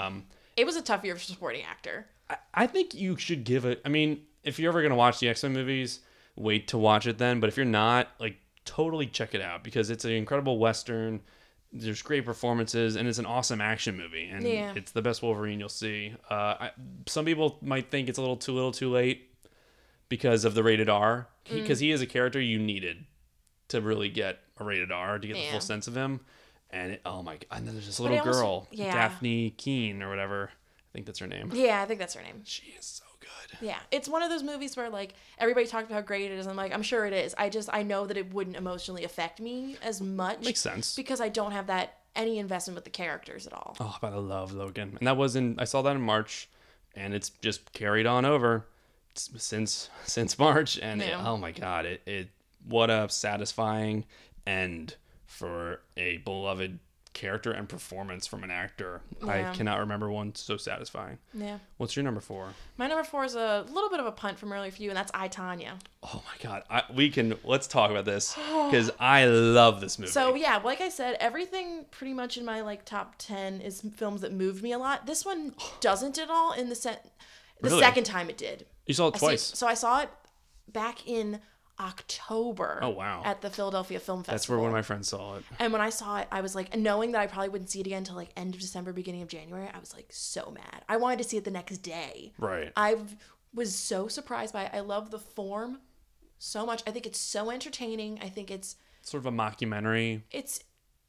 it was a tough year for supporting actor. I think you should give it, I mean, if you're ever going to watch the X-Men movies, wait to watch it then. But if you're not, like, totally check it out, because it's an incredible Western. There's great performances, and it's an awesome action movie, and it's the best Wolverine you'll see. Some people might think it's a little too late because of the rated R, because he is a character you needed to really get a rated R to get the full sense of him. And oh my God! And then there's this little girl, Daphne Keane or whatever. I think that's her name. Yeah, I think that's her name. She is so good. Yeah, it's one of those movies where like everybody talked about how great it is. I'm like, I'm sure it is. I know that it wouldn't emotionally affect me as much. Makes sense. Because I don't have that any investment with the characters at all. Oh, but I love Logan. And that was I saw that in March, and it's just carried on over since March. And oh my God, it what a satisfying end for a beloved character and performance from an actor. I cannot remember one so satisfying. Yeah. What's your number 4? My number 4 is a little bit of a punt from earlier for you, and that's I, Tonya. Oh my God. Let's talk about this because I love this movie. So yeah, like I said, everything pretty much in my like top 10 is films that moved me a lot. This one doesn't at all in the second time it did. You saw it twice. So I saw it back in October. Oh wow! At the Philadelphia Film Festival. That's where one of my friends saw it. And when I saw it, I was like, knowing that I probably wouldn't see it again until like end of December, beginning of January, I was like so mad. I wanted to see it the next day. Right. I was so surprised by it. I love the form so much. I think it's so entertaining. I think it's sort of a mockumentary. It's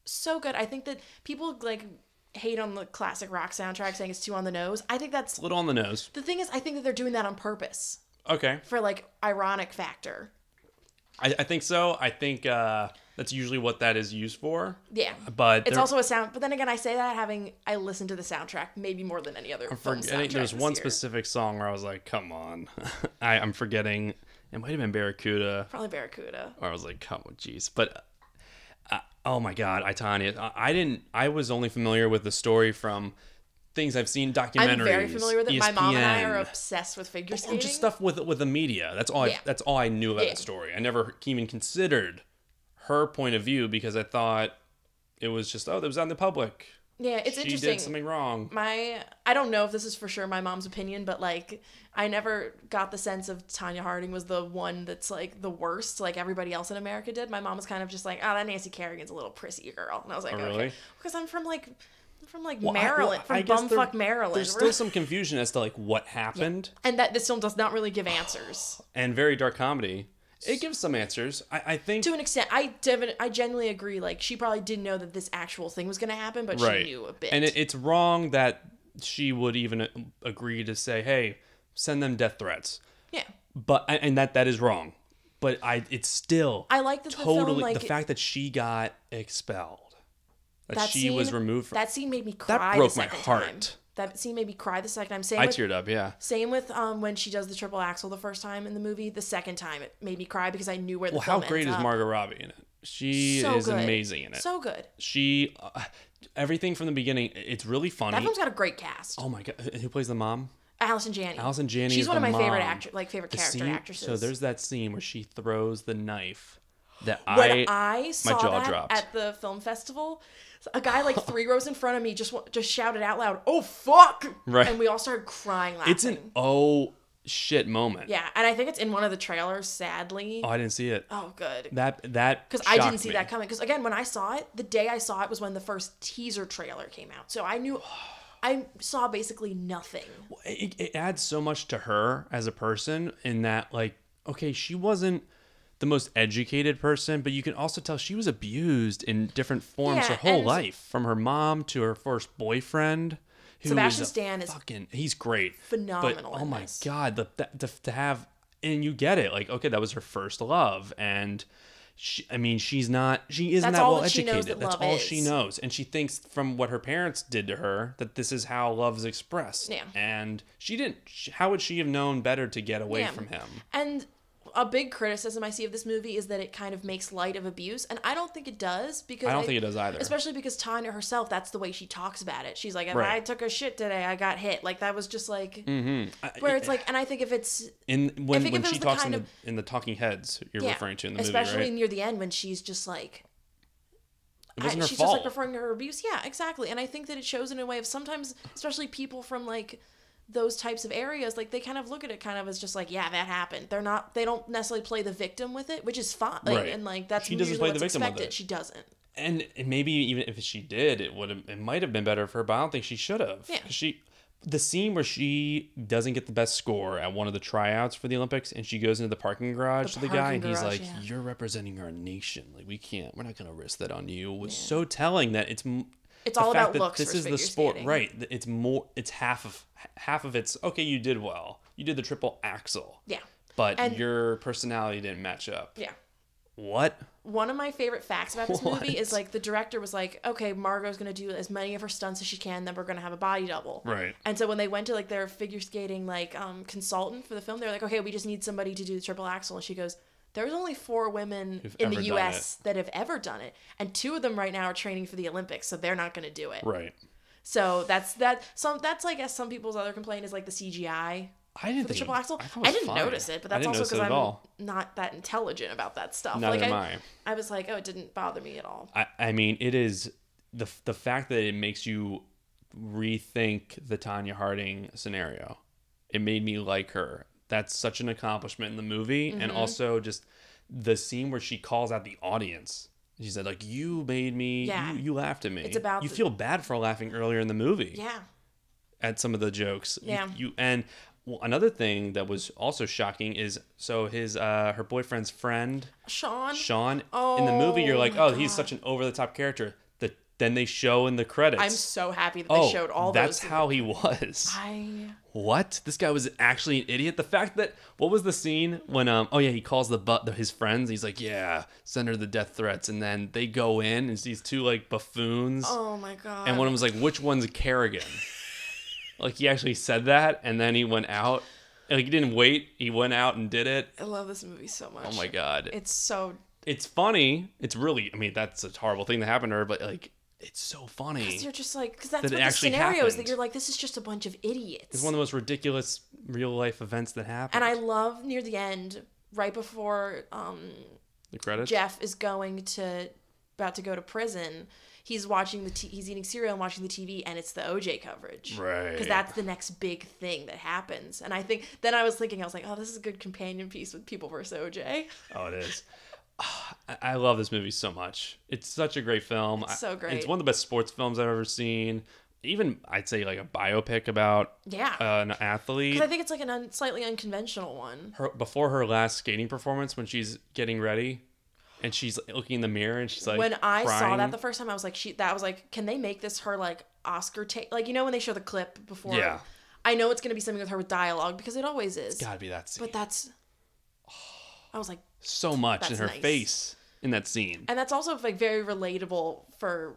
so good. I think that people like hate on the classic rock soundtrack, saying it's too on the nose. I think that's a little on the nose. The thing is, I think that they're doing that on purpose. Okay. For like ironic factor. I think so. I think that's usually what that is used for. Yeah. But it's also a sound. But then again, I say that I listened to the soundtrack maybe more than any other film soundtrack. There's one specific song where I was like, come on. I'm forgetting. It might have been Barracuda. Probably Barracuda. Or I was like, come on, jeez. But oh my God, I was only familiar with the story from things I've seen, documentaries. I'm very familiar with it. ESPN. My mom and I are obsessed with figure skating. Just stuff with the media. That's all I knew about the story. I never even considered her point of view because I thought it was just, that was out in the public. Yeah, it's interesting. She did something wrong. I don't know if this is for sure my mom's opinion, but like I never got the sense of Tonya Harding was the one that's like the worst, like everybody else in America did. My mom was kind of just like, oh, that Nancy Kerrigan's a little prissy girl, and I was like, really? Okay, because I'm from Maryland, from bumfuck Maryland. There's still some confusion as to like what happened, and that this film does not really give answers. And very dark comedy. It gives some answers. I think to an extent. I genuinely agree. Like she probably didn't know that this actual thing was going to happen, but she knew a bit. And it's wrong that she would even agree to say, "Hey, send them death threats." Yeah. But and that is wrong. But it's still I like that totally the film, the fact that she got expelled. That she was removed from. That scene made me cry. That broke my heart. That scene made me cry the second time. I teared up, yeah. Same with when she does the triple axel the first time in the movie. The second time it made me cry because I knew where the film ends up. How great is Margot Robbie in it? She is amazing in it. So good. She, everything from the beginning, it's really funny. That film's got a great cast. Oh my God. Who plays the mom? Allison Janney. Allison Janney. She's one of my favorite character actresses. So there's that scene where she throws the knife that when I saw my jaw that dropped. At the film festival. A guy like 3 rows in front of me just shouted out loud, "Oh fuck!" Right, and we all started crying laughing. It's an oh shit moment. Yeah, and I think it's in one of the trailers. Sadly, I didn't see it. Oh, good. That because I didn't see that coming. Because again, when I saw it, the day I saw it was when the first teaser trailer came out. So I knew I saw basically nothing. It adds so much to her as a person in that, like, okay, she wasn't the most educated person, but you can also tell she was abused in different forms her whole life, from her mom to her first boyfriend. Sebastian Stan is he's great, phenomenal. But oh my God, to have, and you get it, like, okay, that was her first love, and she isn't that well educated. That's all she knows, and she thinks from what her parents did to her that this is how love's expressed. Yeah, and she didn't. How would she have known better to get away from him? And a big criticism I see of this movie is that it kind of makes light of abuse, and I don't think it does, because I don't think it does either. Especially because Tonya herself, that's the way she talks about it. She's like, if I took a shit today, I got hit. Like, that was just like where it's like, and I think if it's when she talks in the Talking Heads you're referring to in the movie, especially near the end when she's just like, it wasn't her she's fault. just like referring to her abuse. Yeah, exactly. And I think that it shows in a way of sometimes, especially people from like those types of areas, like they kind of look at it kind of as just like, yeah, that happened. They don't necessarily play the victim with it, which is fine. Like, and like that's she doesn't play the victim expected. with it. She doesn't. And maybe even if she did, it might have been better for her, but I don't think she should have. Yeah. The scene where she doesn't get the best score at one of the tryouts for the Olympics, and she goes into the parking garage to the guy, and he's like, "You're representing our nation. Like, we're not going to risk that on you." It was so telling that it's all about looks. This is the sport, right? It's half of it's okay. You did well, you did the triple axel. Yeah. But your personality didn't match up. Yeah. What? One of my favorite facts about this movie is like the director was like, okay, Margot's going to do as many of her stunts as she can, then we're going to have a body double. Right. And so when they went to like their figure skating like consultant for the film, they were like, okay, we just need somebody to do the triple axel. And she goes, there's only 4 women in the US that have ever done it. And 2 of them right now are training for the Olympics, so they're not going to do it. Right. So that's I guess some people's other complaint is like the CGI. I didn't the triple axel. I didn't notice it, but that's also because I'm not that intelligent about that stuff. Neither am I. I was like, oh, it didn't bother me at all. I mean, it is the fact that it makes you rethink the Tonya Harding scenario. It made me like her. That's such an accomplishment in the movie, and also just the scene where she calls out the audience. She said, like, you made me, you laughed at me. It's about you feel bad for laughing earlier in the movie. Yeah. At some of the jokes. Yeah. Well, another thing that was also shocking is her boyfriend's friend Sean in the movie, you're like, he's such an over the top character. Then they show in the credits. I'm so happy that they showed all those. That's how he was. What? This guy was actually an idiot. The fact that what was the scene when he calls his friends. He's like, yeah, send her the death threats, and then they go in and these 2 like buffoons. Oh my god. And one of them was like, which one's Kerrigan? Like, he actually said that, and then he went out. Like, he didn't wait. He went out and did it. I love this movie so much. Oh, my God. It's funny. It's really, I mean, that's a horrible thing to happen to her, but, like, it's so funny. Because you're just like, because that's what the scenario is, that you're like, this is just a bunch of idiots. It's one of the most ridiculous real-life events that happened. And I love, near the end, right before the credits? Jeff is about to go to prison, he's watching he's eating cereal and watching the TV, and it's the OJ coverage. Right. Because that's the next big thing that happens. And I think, then I was like, oh, this is a good companion piece with People vs. OJ. Oh, it is. I love this movie so much. It's such a great film. It's so great. It's one of the best sports films I've ever seen. Even, I'd say, like a biopic about an athlete. Because I think it's like a slightly unconventional one. Before her last skating performance, when she's getting ready, and she's looking in the mirror, and she's like, when I crying. saw that the first time, I was like, can they make this her like Oscar take? Like, you know when they show the clip before? Yeah. I know it's going to be something with her with dialogue, because it always is. It's got to be that scene. But I was like, so much in her face in that scene. And that's also like very relatable for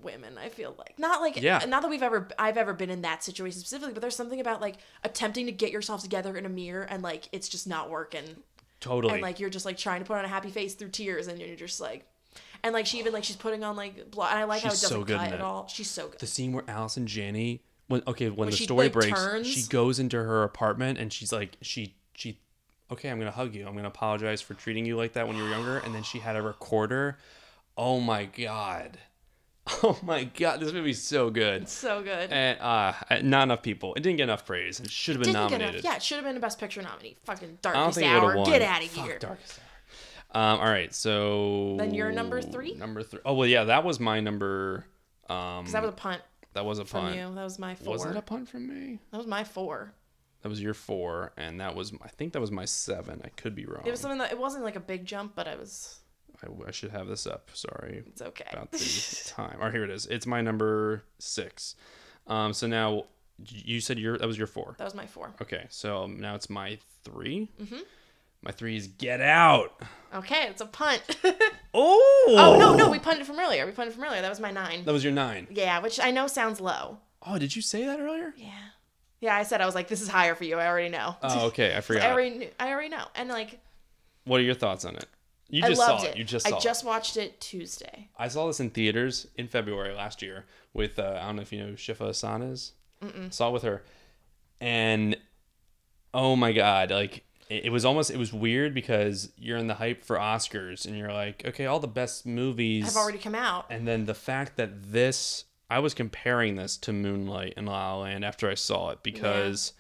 women, I feel like. Not that I've ever been in that situation specifically, but there's something about like attempting to get yourself together in a mirror and like it's just not working. Totally. And like you're just like trying to put on a happy face through tears, and you're just like, and like she even like she's putting on like blood, and I like how it doesn't cut at all. She's so good. The scene where Allison Janney, when the story breaks, she goes into her apartment and she's like, she okay, I'm going to hug you. I'm going to apologize for treating you like that when you were younger. And then she had a recorder. Oh, my God. Oh, my God. This movie's so good. It's so good. And not enough people. It didn't get enough praise. It should have been nominated. Yeah, it should have been a Best Picture nominee. Fucking Darkest Hour. Get out of here. Darkest Hour. All right, so... Then you're number 3? Number 3. Oh, well, yeah, that was my number... Because that was a punt. That was a punt. From you. That was my 4. Was it a punt from me? That was my 4. That was your 4, and I think that was my 7. I could be wrong. It was something that, it wasn't like a big jump, but I should have this up. Sorry. It's okay. About the time. All right, here it is. It's my number 6. So now, you said that was your 4. That was my 4. Okay, so now it's my 3. Mm-hmm. My 3 is Get Out. Okay, it's a punt. Oh, no, we punted from earlier. That was my 9. That was your 9. Yeah, which I know sounds low. Oh, did you say that earlier? Yeah. Yeah, I said, I was like, this is higher for you. I already know. Oh, okay. I forgot. I already know. And like... What are your thoughts on it? You just saw it. You just saw it. I just watched it Tuesday. I saw this in theaters in February last year with, I don't know if you know who Shifa Hassan is. Mm-mm. Saw it with her. And, oh my God, like, it was weird because you're in the hype for Oscars and you're like, okay, all the best movies have already come out. And then the fact that I was comparing this to Moonlight and La La Land after I saw it because,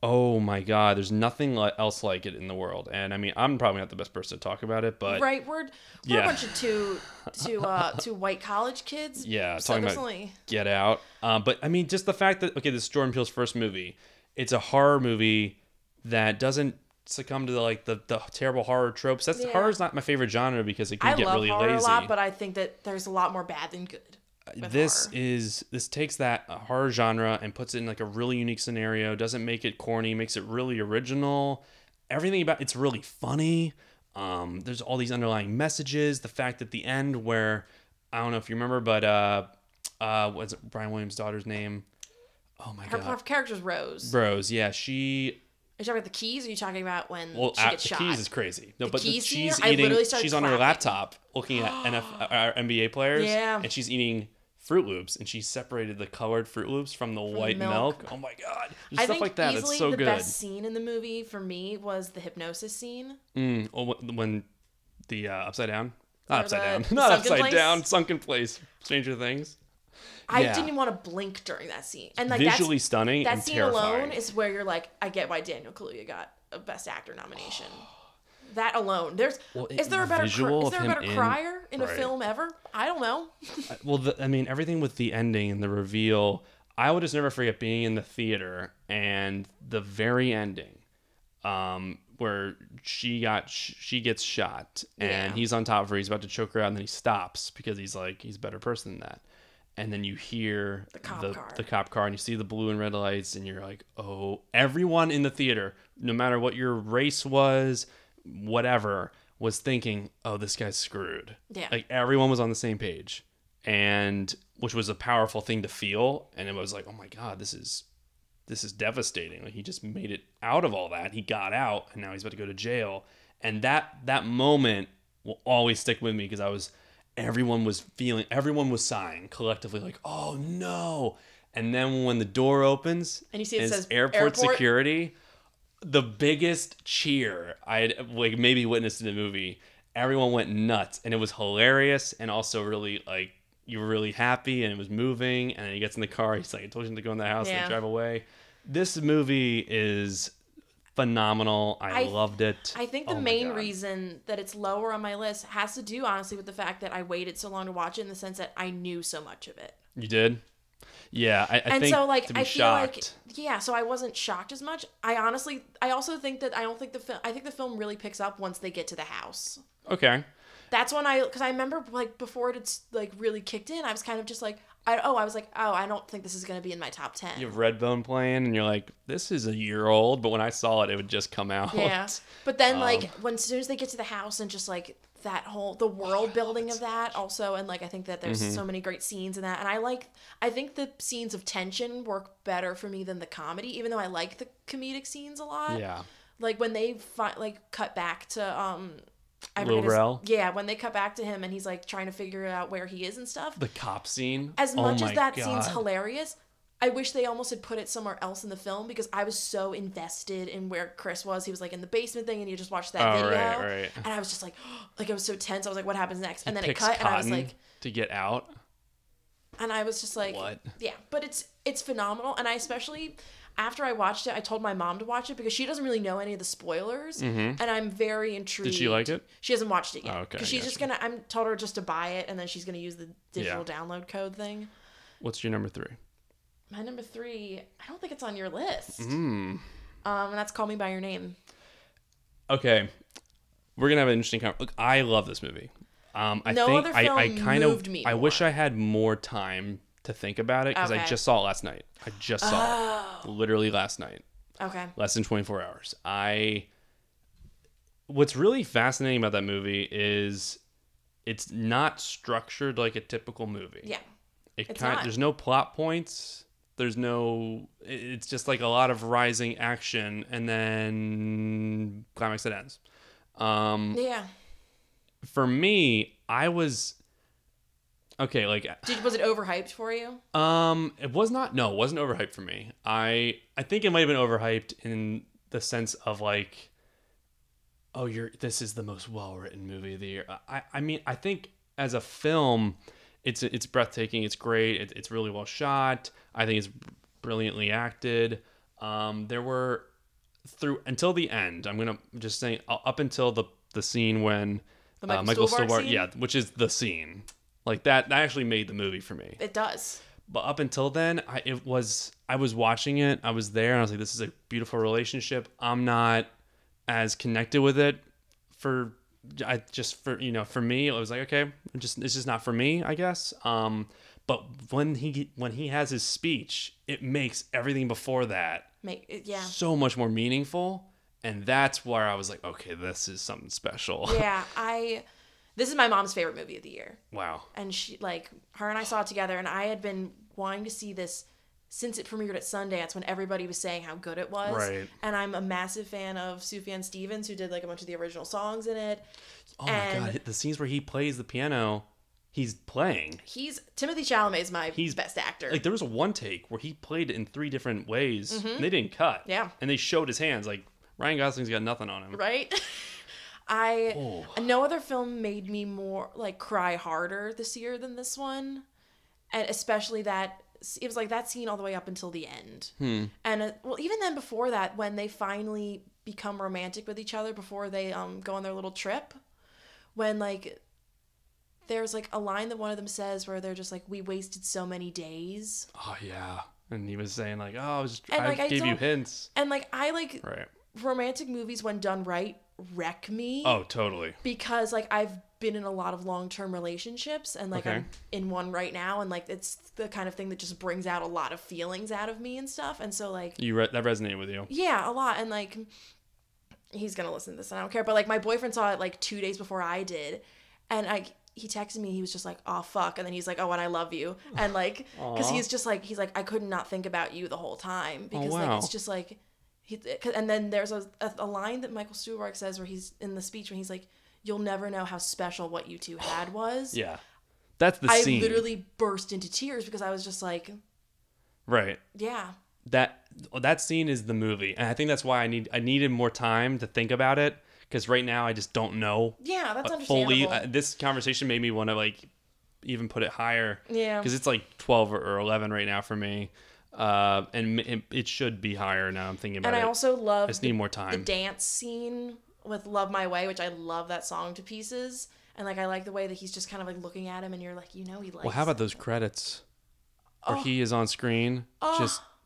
oh my God, there's nothing else like it in the world. And I mean, I'm probably not the best person to talk about it, but right, we're a bunch of two white college kids. Yeah, so talking about Get Out. But I mean, just the fact that this is Jordan Peele's first movie. It's a horror movie that doesn't succumb to the terrible horror tropes. Horror's not my favorite genre because it can get really lazy. I love horror a lot, but I think that there's a lot more bad than good. This takes that horror genre and puts it in like a really unique scenario. Doesn't make it corny, makes it really original. Everything about it's really funny. There's all these underlying messages. The fact at the end where I don't know if you remember, but what's Brian Williams' daughter's name? Oh my god, her character's Rose. Rose, yeah, she. Are you talking about the keys? Or are you talking about when she gets shot? The keys is crazy. No, but she's eating. She's on her laptop looking at NBA players. Yeah. And she's eating Fruit Loops, and she separated the colored Fruit Loops from the white milk. Oh my god, stuff like that. It's so good. The best scene in the movie for me was the hypnosis scene. When the upside down, sunken place, Stranger Things. I didn't even want to blink during that scene. And like visually stunning that and scene terrifying. alone is where you're like, I get why Daniel Kaluuya got a Best Actor nomination. That alone. Is there a better crier in a film ever? I don't know. Everything with the ending and the reveal, I would just never forget being in the theater and the very ending, where she gets shot and he's on top of her, he's about to choke her out, and then he stops because he's like, he's a better person than that. And then you hear the cop car and you see the blue and red lights and you're like, oh, everyone in the theater, no matter what your race was, whatever, was thinking, oh, this guy's screwed. Yeah. Like everyone was on the same page, and which was a powerful thing to feel. And it was like, oh my God, this is devastating. Like he just made it out of all that. He got out and now he's about to go to jail. And that moment will always stick with me because everyone was sighing collectively like, oh no. And then when the door opens and you see it says airport security, the biggest cheer I had like maybe witnessed in the movie. Everyone went nuts, and it was hilarious, and also really like you were really happy, and it was moving. And then he gets in the car. He's like, "I told you to go in the house." And they drive away. This movie is phenomenal. I loved it. I think the main reason that it's lower on my list has to do honestly with the fact that I waited so long to watch it, in the sense that I knew so much of it. You did? Yeah, I think so. Like, I feel like, so I wasn't shocked as much. I also think that I think the film really picks up once they get to the house. Okay. That's when because I remember like before it's like really kicked in, I was kind of just like, I don't think this is going to be in my top 10. You have Redbone playing and you're like, this is a year old, but when I saw it, it would just come out. Yeah. But then as soon as they get to the house and just like that the world building of that also, and like I think that there's so many great scenes in that, and I think the scenes of tension work better for me than the comedy, even though I like the comedic scenes a lot. Yeah. Like when they cut back to when they cut back to him and he's like trying to figure out where he is and stuff. The cop scene. As much as that scene's hilarious, I wish they almost had put it somewhere else in the film, because I was so invested in where Chris was. He was like in the basement thing, and you just watched that video. Right. And I was just like, I was so tense. I was like, what happens next? And then it cut, and I was like, to get out. And I was just like, what? Yeah, but it's phenomenal. And I especially, after I watched it, I told my mom to watch it because she doesn't really know any of the spoilers, and I'm very intrigued. Did she like it? She hasn't watched it yet. Oh, okay. Because she's just gonna. I'm told her just to buy it, and then she's gonna use the digital download code thing. What's your number 3? My number 3, I don't think it's on your list. And that's Call Me by Your Name. Okay, we're gonna have an interesting conversation. Look, I love this movie. Other film moved me more. I wish I had more time to think about it because I just saw it last night. I just saw it literally last night. Okay. Less than 24 hours. What's really fascinating about that movie is it's not structured like a typical movie. Yeah. There's no plot points. It's just like a lot of rising action and then climax that ends. For me, I was okay. Like, was it overhyped for you? It was not. No, it wasn't overhyped for me. I think it might have been overhyped in the sense of like, oh, this is the most well-written movie of the year. I mean, I think as a film, it's breathtaking. It's great. It's really well shot. I think it's brilliantly acted. There were until the end. I'm gonna just say up until the scene when the Michael Stuhlbarg scene? Which is the scene like that actually made the movie for me. It does. But up until then, I was watching it. I was there, and I was like, this is a beautiful relationship. I'm not as connected with it for me, it was like, okay, it's just not for me, I guess. But when he has his speech, it makes everything before that so much more meaningful. And that's where I was like, okay, this is something special. Yeah, this is my mom's favorite movie of the year. Wow. And her and I saw it together, and I had been wanting to see this since it premiered at Sundance when everybody was saying how good it was. Right. And I'm a massive fan of Sufjan Stevens, who did like a bunch of the original songs in it. Oh my God. The scenes where he plays the piano, he's playing. Timothy Chalamet is my best actor. Like there was one take where he played it in 3 different ways, and they didn't cut. Yeah. And they showed his hands. Like Ryan Gosling's got nothing on him. Right? No other film made me more like cry harder this year than this one. And especially that it was like that scene all the way up until the end. And even then before that, when they finally become romantic with each other before they go on their little trip, when like there's like a line that one of them says where they're just like, we wasted so many days. Oh yeah. And he was saying like, oh, I gave you hints. And like I like romantic movies when done right wreck me. Oh, totally. Because like I've been in a lot of long-term relationships, and like I'm in one right now, and like it's the kind of thing that just brings out a lot of feelings out of me and stuff. And so like that resonated with you. Yeah, a lot. And like he's gonna listen to this and I don't care, but like my boyfriend saw it like 2 days before I did, and he texted me, he was just like, oh fuck, and then he's like, oh, and I love you, and like because he's like I could not think about you the whole time, because like it's just like and then there's a line that Michael Stuhlbarg says where he's in the speech when he's like, you'll never know how special what you two had was. Yeah. That's the scene. I literally burst into tears because I was just like... Right. Yeah. That scene is the movie. And I think that's why I needed more time to think about it, because right now I just don't know. Yeah, that's understandable. Fully. This conversation made me want to like even put it higher. Yeah. Because it's like 12 or 11 right now for me. And it should be higher now. I'm thinking about it. And I also love I just need more time. The dance scene with Love My Way, which I love that song to pieces. And like I like the way that he's just kind of like looking at him, and you're like, he likes. Well, how about those credits where he is on screen,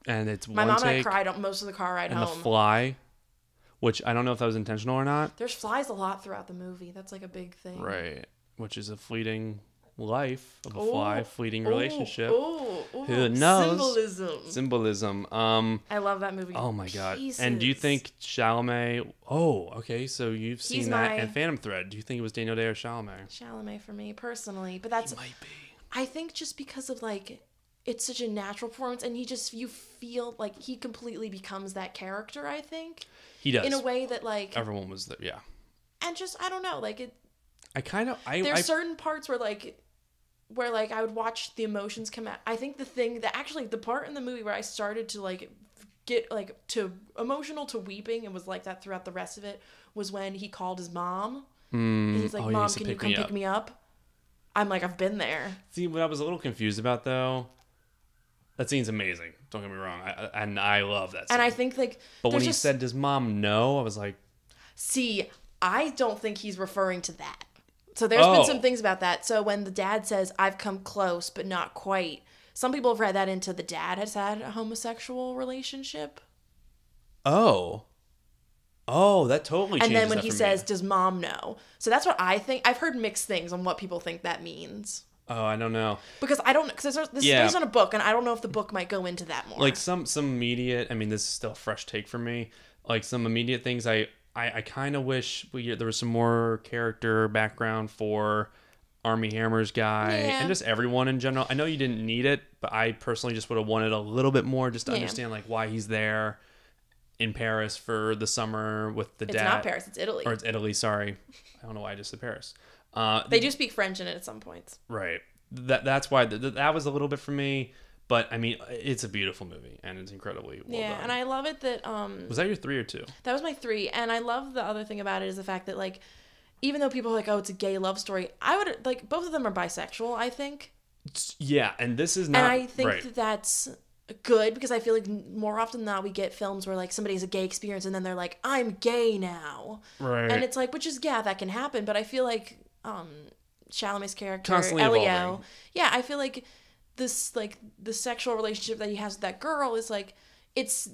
and it's my one mom take, and I cried on most of the car ride home. And the fly, which I don't know if that was intentional or not. There's flies a lot throughout the movie. That's like a big thing. Right, which is a fleeting life of a fly, fleeting relationship. Who knows? Symbolism. I love that movie. Oh my God. Jesus. And do you think Chalamet... Oh, okay. So you've seen that and Phantom Thread. Do you think it was Daniel Day or Chalamet? Chalamet for me, personally. But that's... He might be. I think just because of like... It's such a natural performance, and you feel like he completely becomes that character, I think. He does. In a way that like... Everyone was there, yeah. And just, I don't know, like it... There's certain parts where I would watch the emotions come out. I think the part in the movie where I started to like get like to emotional to weeping and was like that throughout the rest of it was when he called his mom. And he's like, Mom, can you come pick me up? I'm like, I've been there. See, what I was a little confused about though, that scene's amazing. Don't get me wrong. I love that scene. And I think like... But when he said, does Mom know? I was like... See, I don't think he's referring to that. So there's been some things about that. So when the dad says, I've come close, but not quite, some people have read that into the dad has had a homosexual relationship. Oh, that totally changes. And then when he says, does Mom know? So that's what I think. I've heard mixed things on what people think that means. Oh, I don't know. Because I don't know. Because this is based on a book, and I don't know if the book might go into that more. Like some immediate, I mean, this is still a fresh take for me. Like some immediate things I kind of wish there was some more character background for Armie Hammer's guy and just everyone in general. I know you didn't need it, but I personally just would have wanted a little bit more just to understand like why he's there in Paris for the summer with the dad. It's not Paris, it's Italy. Or it's Italy, sorry. I don't know why I just said Paris. They do speak French in it at some points. Right. That's why that was a little bit for me. But, I mean, it's a beautiful movie, and it's incredibly well done. And I love it that... Was that your 3 or 2? That was my 3, and I love the other thing about it is the fact that, like, even though people are like, oh, it's a gay love story, I would, like, both of them are bisexual, I think. Yeah, and this is not... And I think that that's good, because I feel like more often than not we get films where, like, somebody has a gay experience, and then they're like, I'm gay now. Right. And it's like, which is, that can happen, but I feel like Chalamet's character, constantly Elio... evolving. Yeah, I feel like... This like the sexual relationship that he has with that girl is like it's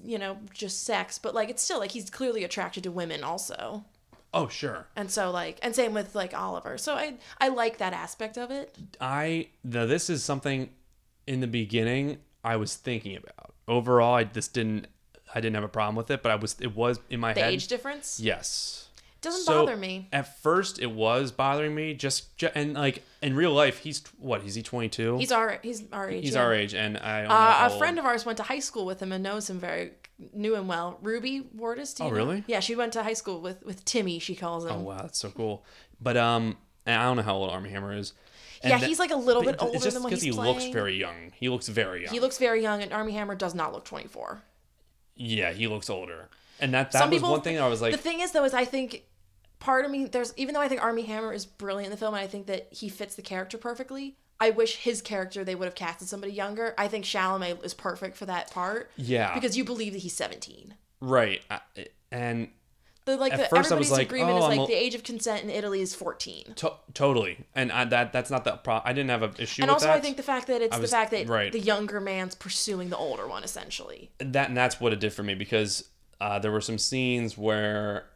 just sex, but like it's still like he's clearly attracted to women also. Oh sure. And so like and same with like Oliver. So I like that aspect of it. This is something in the beginning I was thinking about. Overall, I didn't have a problem with it, but it was in my head. The age difference? Yes. Doesn't bother me. At first, it was bothering me. And like in real life, he's what? Is he 22? He's our age. He's our age, and I don't know a friend of ours went to high school with him and knew him well. Ruby Wardis. Oh, really? Yeah, she went to high school with Timmy. She calls him. Oh wow, that's so cool. But and I don't know how old Armie Hammer is. And yeah, he's like a little bit older than what he's playing. It's just because he looks very young. He looks very young. He looks very young, and Armie Hammer does not look 24. Yeah, he looks older. And that was one thing I was like... The thing is, though, is I think part of me, even though I think Armie Hammer is brilliant in the film, and I think that he fits the character perfectly, I wish his character, they would have casted somebody younger. I think Chalamet is perfect for that part. Yeah. Because you believe that he's 17. Right. And... everybody's agreement is the age of consent in Italy is 14. Totally, and that's not the problem. I didn't have an issue. And with also, that. I think the fact that the younger man's pursuing the older one, essentially. That's what it did for me, because there were some scenes where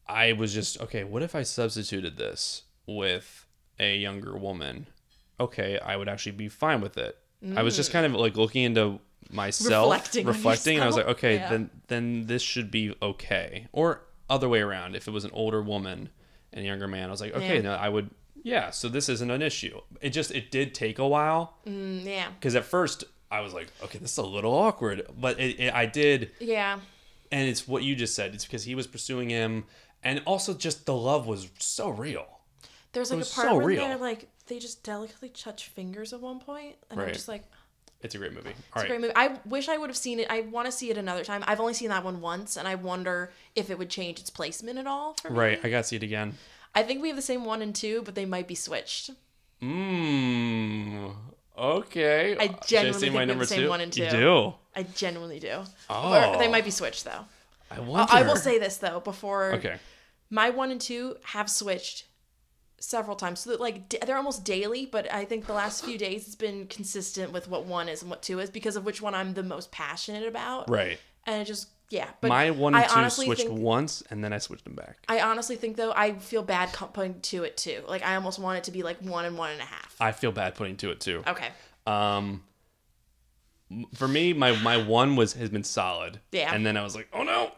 I was just, okay, what if I substituted this with a younger woman? Okay, I would actually be fine with it. I was just kind of like looking into myself, reflecting, and I was like, okay, yeah. then this should be okay, or other way around. If it was an older woman and a younger man, I was like, okay, no, I would, yeah. So this isn't an issue. It did take a while, yeah. Because at first I was like, okay, this is a little awkward, but I did, yeah. And it's what you just said. It's because he was pursuing him, and also just the love was so real. There's like a part where they just delicately touch fingers at one point, and I'm just like. It's a great movie. It's a great movie. I wish I would have seen it. I want to see it another time. I've only seen that one once, and I wonder if it would change its placement at all for me. Right. I got to see it again. I think we have the same 1 and 2, but they might be switched. Okay. I genuinely think we have the same 1 and 2. You do? I genuinely do. Oh. Or they might be switched, though. I wonder. I will say this, though, before... Okay. My 1 and 2 have switched several times, so that they're almost daily, but I think the last few days it's been consistent with what 1 is and what 2 is, because of which one I'm the most passionate about. Right. And it just but my 1 and 2 switched once, and then I switched them back. I honestly think, though, I feel bad putting 2 at 2. Like, I almost want it to be like 1 and 1.5. I feel bad putting 2 at 2. Okay. For me, my 1 has been solid. Yeah. And then I was like, oh no.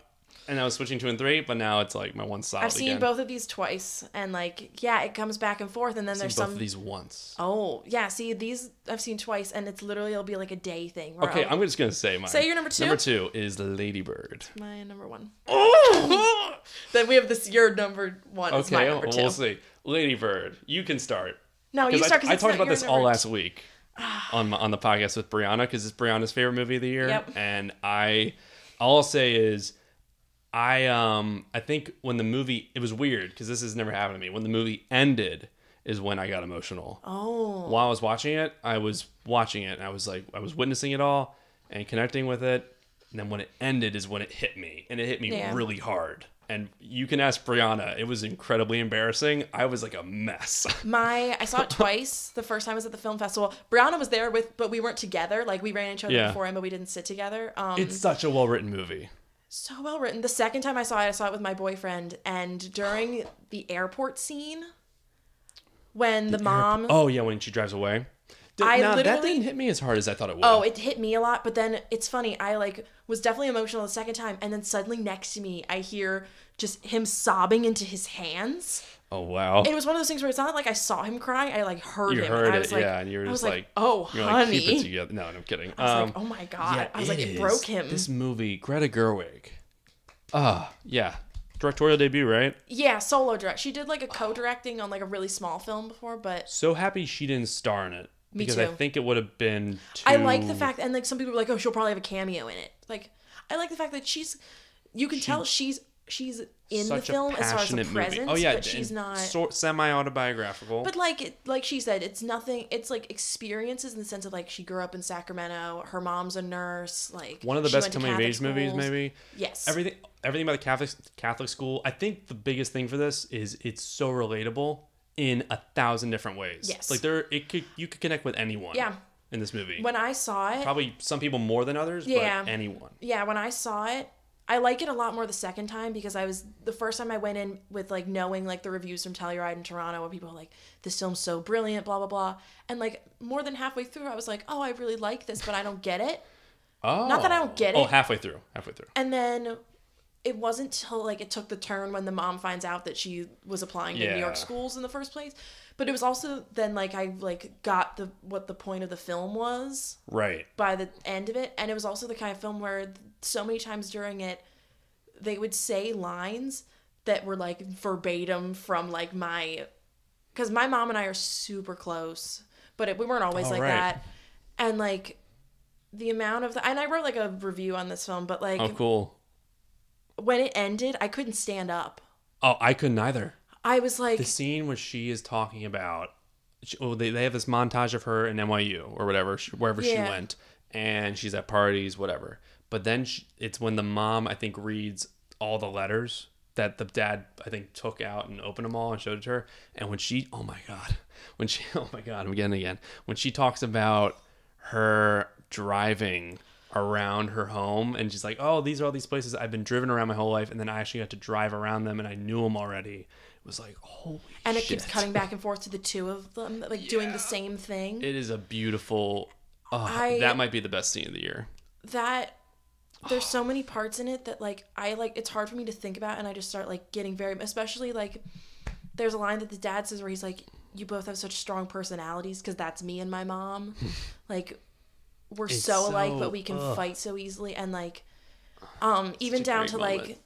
And I was switching 2 and 3, but now it's like my 1's solid. I've seen both of these twice, and it comes back and forth, and then there's both of these once. Oh yeah, see, these I've seen twice, and it'll be like a day thing. Okay, I'm just gonna say mine. Say your number 2. Number 2 is Lady Bird. My number 1. Oh! Then we have your number 1. Okay, my number 2. We'll see. Lady Bird, you can start. No, you start. I talked about this all last week on the podcast with Brianna, because it's Brianna's favorite movie of the year. Yep. And all I'll say is, I think when the movie, it was weird because this has never happened to me. When the movie ended is when I got emotional. Oh. While I was watching it, and I was witnessing it all and connecting with it. And then when it ended is when it hit me, and it hit me really hard. And you can ask Brianna. It was incredibly embarrassing. I was like a mess. I saw it twice. The first time I was at the film festival. Brianna was there but we weren't together. Like, we ran each other beforehand, but we didn't sit together. It's such a well-written movie. So well written. The second time I saw it with my boyfriend, and during the airport scene, when the mom... Oh, yeah, when she drives away. That didn't hit me as hard as I thought it would. Oh, it hit me a lot, but then it's funny. I was definitely emotional the second time, and then suddenly next to me, I hear just him sobbing into his hands. Oh, wow. It was one of those things where it's not like I saw him cry. I heard him. You heard and I it, was like, yeah, and you were just like, oh, honey. Keep it together. No, I'm kidding. I was like, oh my God. Yeah, I was like, it broke him. This movie, Greta Gerwig. Yeah. Directorial debut, right? Yeah, solo direct. She did a co-directing on a really small film before, but... So happy she didn't star in it. Me because too. I think it would have been too... I like the fact, and some people were like, oh, she'll probably have a cameo in it. I like the fact that you can tell she's in the film as far as a presence, but she's not... Semi-autobiographical. But like she said, it's nothing... It's experiences in the sense of she grew up in Sacramento, her mom's a nurse, one of the best coming-of-age movies, maybe. Yes. Everything about the Catholic school. I think the biggest thing for this is it's so relatable in 1,000 different ways. Yes. You could connect with anyone. Yeah. In this movie. When I saw it... Probably some people more than others, but anyone. Yeah, when I saw it, I like it a lot more the second time because the first time I went in with like knowing like the reviews from Telluride in Toronto where people are like, this film's so brilliant, blah, blah, blah. And like more than halfway through, I was like, oh, I really like this, but I don't get it. Oh. Not that I don't get it. Oh, halfway through. And then it wasn't till like it took the turn when the mom finds out that she was applying to New York schools in the first place. But it was also then like I like got what the point of the film was. Right. By the end of it. And it was also the kind of film where so many times during it, they would say lines that were like verbatim from like because my mom and I are super close, but we weren't always that. And like the amount of, and I wrote like a review on this film, but like. Oh, cool. When it ended, I couldn't stand up. Oh, I couldn't either. I was like... The scene where she is talking about... they have this montage of her in NYU or whatever, wherever she went. And she's at parties, whatever. But then it's when the mom, I think, reads all the letters that the dad, I think, took out and opened them all and showed it to her. And when she... Oh, my God. Oh, my God. I'm getting it again. When she talks about her driving... around her home and she's like, oh, these are all these places I've been driven around my whole life, and then I actually got to drive around them and I knew them already. It was like, holy and it shit. keeps cutting back and forth to the two of them like doing the same thing. It is a beautiful that might be the best scene of the year. There's so many parts in it that like I like, it's hard for me to think about, and I just start like getting very, especially like there's a line that the dad says where he's like, you both have such strong personalities, because that's me and my mom. Like we're so alike, but we can fight so easily. And like, even down to moment. Like,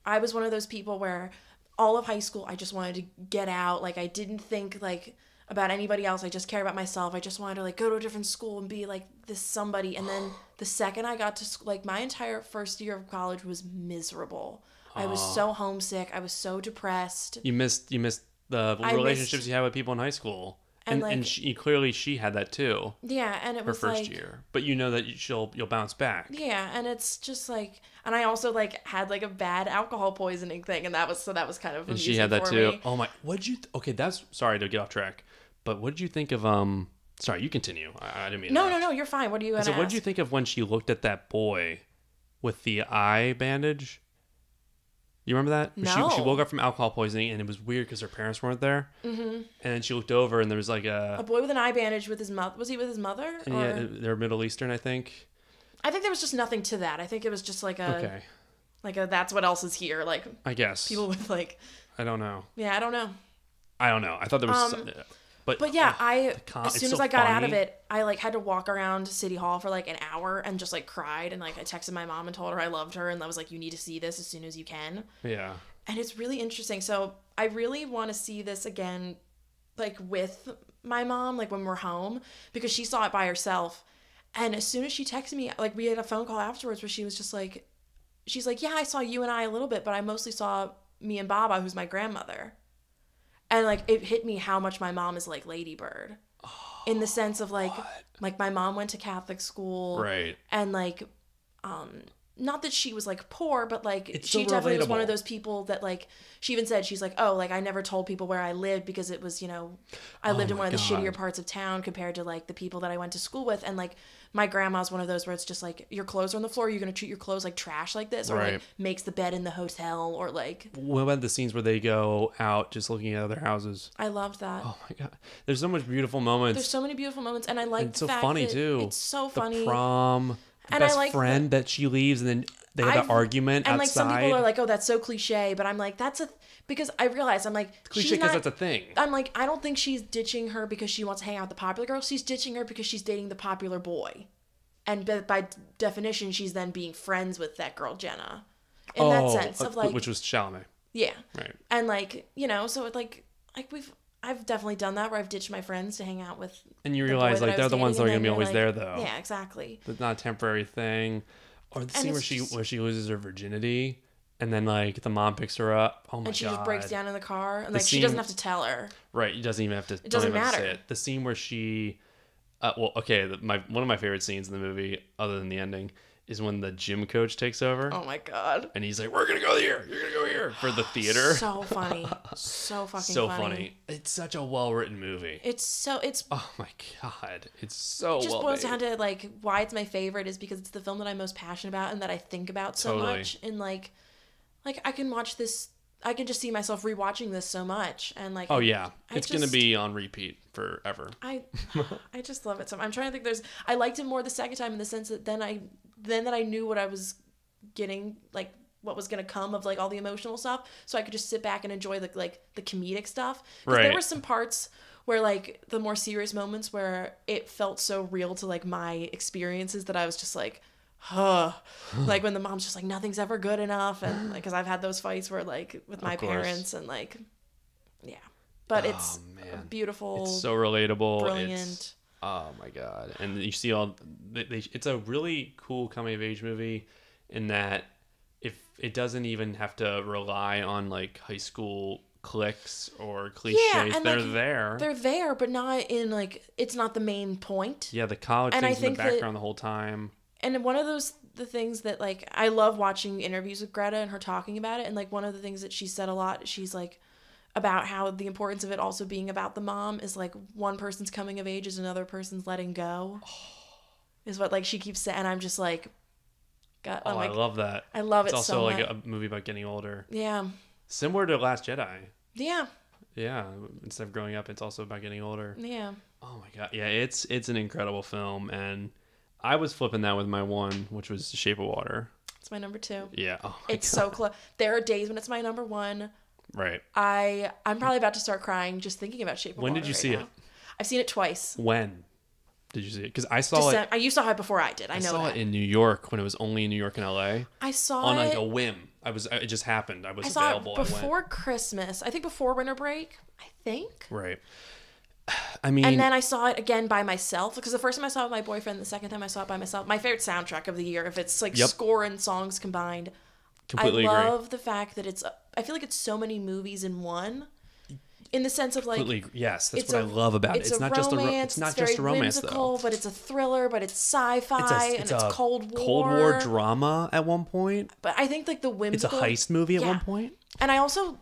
I was one of those people where all of high school, I just wanted to get out. Like, I didn't think like about anybody else. I just cared about myself. I just wanted to like go to a different school and be like this somebody. And then the second I got to school, like my entire first year of college was miserable. I was so homesick. I was so depressed. You missed the relationships you had with people in high school. And like, clearly she had that too. Yeah, and it was her first year. But you know that you'll bounce back. Yeah, and it's just like, and I also like had like a bad alcohol poisoning thing, and that was kind of. And she had that too. Me. Oh my! Okay, that's sorry to get off track, but what did you think of Sorry, you continue. I didn't mean. No, you're fine. What are you gonna? So what did you think of when she looked at that boy with the eye bandage? You remember that? No. She woke up from alcohol poisoning, and it was weird because her parents weren't there. Mm-hmm. And then she looked over, and there was like a boy with an eye bandage with his mother. Was he with his mother? And yeah, they're Middle Eastern, I think. I think there was just nothing to that. I think it was just like that's what else is here. Like, I guess people with like. I don't know. Yeah, I don't know. I thought there was. But yeah, as soon as I got out of it, I like had to walk around City Hall for like an hour and just like cried, and like I texted my mom and told her I loved her, and I was like, you need to see this as soon as you can. Yeah. And it's really interesting. So I really want to see this again, like with my mom, like when we're home, because she saw it by herself. And as soon as she texted me, like we had a phone call afterwards where she was just like, she's like, yeah, I saw you and I a little bit, but I mostly saw me and Baba, who's my grandmother. And like it hit me how much my mom is like Lady Bird, in the sense of like like my mom went to Catholic school, right? And like, not that she was like poor, but like it's she so definitely relatable. was one of those people that like she even said, she's like, oh, like I never told people where I lived because it was, I lived in one of the shittier parts of town compared to like the people that I went to school with. And like my grandma's one of those where it's just like, your clothes are on the floor, you're gonna treat your clothes like trash like this, or like makes the bed in the hotel, or like. What about the scenes where they go out just looking at other houses? I loved that. Oh my god, there's so much beautiful moments. There's so many beautiful moments, and I like it's so funny too. It's so funny. The prom, the best friend that she leaves, and then they have an argument and outside. Like some people are like, oh, that's so cliche, but I'm like, because I realize I'm like, cliche because that's a thing. I'm like, I don't think she's ditching her because she wants to hang out with the popular girl. She's ditching her because she's dating the popular boy, and by definition, she's then being friends with that girl Jenna, in that sense of like, which was Chalamet. Yeah. Right. And like, so it like I've definitely done that where I've ditched my friends to hang out with. And you realize like they're the ones that are gonna be always there though. Yeah, exactly. It's not a temporary thing. Or the scene where she loses her virginity, and then like the mom picks her up. Oh my god! And she just breaks down in the car, and like she doesn't have to tell her. Right, it doesn't even have to. It doesn't matter. Say it. The scene where she, one of my favorite scenes in the movie, other than the ending, is when the gym coach takes over. Oh my God. And he's like, we're going to go here. You're going to go here for the theater. So funny. So fucking so funny. It's such a well-written movie. It's oh my God. It's so well It just boils down to like why it's my favorite is because it's the film that I'm most passionate about and that I think about so much. And like I can watch this. I can just see myself rewatching this so much, and like. Oh yeah, it's gonna be on repeat forever. I just love it so much. I'm trying to think. I liked it more the second time in the sense that then that I knew what I was getting, like what was gonna come of like all the emotional stuff, so I could just sit back and enjoy the comedic stuff. Right. There were some parts where like the more serious moments where it felt so real to like my experiences that I was just like. Like when the mom's just like nothing's ever good enough, and like because I've had those fights where like with my parents and like but it's beautiful, it's so relatable, brilliant. Oh my God. And you see it's a really cool coming of age movie in that if it doesn't even have to rely on like high school cliques or cliches. They're there, but not in like it's not the main point. Yeah, the college things in the background the whole time. And one of the things that like I love watching interviews with Greta and her talking about it, and like one of the things that she said a lot, she's like about how the importance of it also being about the mom is like one person's coming of age is another person's letting go. Is what like she keeps saying, and I'm just like God, I love that. I love it so much. It's also like a movie about getting older. Yeah. Similar to Last Jedi. Yeah. Yeah, instead of growing up, it's also about getting older. Yeah. Oh my God. Yeah, it's an incredible film, and I was flipping that with my one, which was Shape of Water. It's my number 2. Yeah. Oh my God. So close. There are days when it's my number 1. Right. I'm probably about to start crying just thinking about Shape of Water. When did you see it? I've seen it twice. When did you see it? Because I saw it. You saw it before I did. I know saw it in New York when it was only in New York and LA. I saw on it like a whim. It just happened. I was saw available. It before Christmas. I think before winter break. I think. Right. I mean, and then I saw it again by myself because the first time I saw it with my boyfriend, the second time I saw it by myself. My favorite soundtrack of the year, if it's like score and songs combined. Completely I agree. love the fact that I feel like it's so many movies in one. In the sense of like, yes, that's what I love about it. It's not just a romance. It's not just a romance whimsical, though. But it's a thriller, but it's sci-fi, and it's Cold War. Cold War drama at one point. But I think like the whimsical. It's a heist movie at one point. And I also.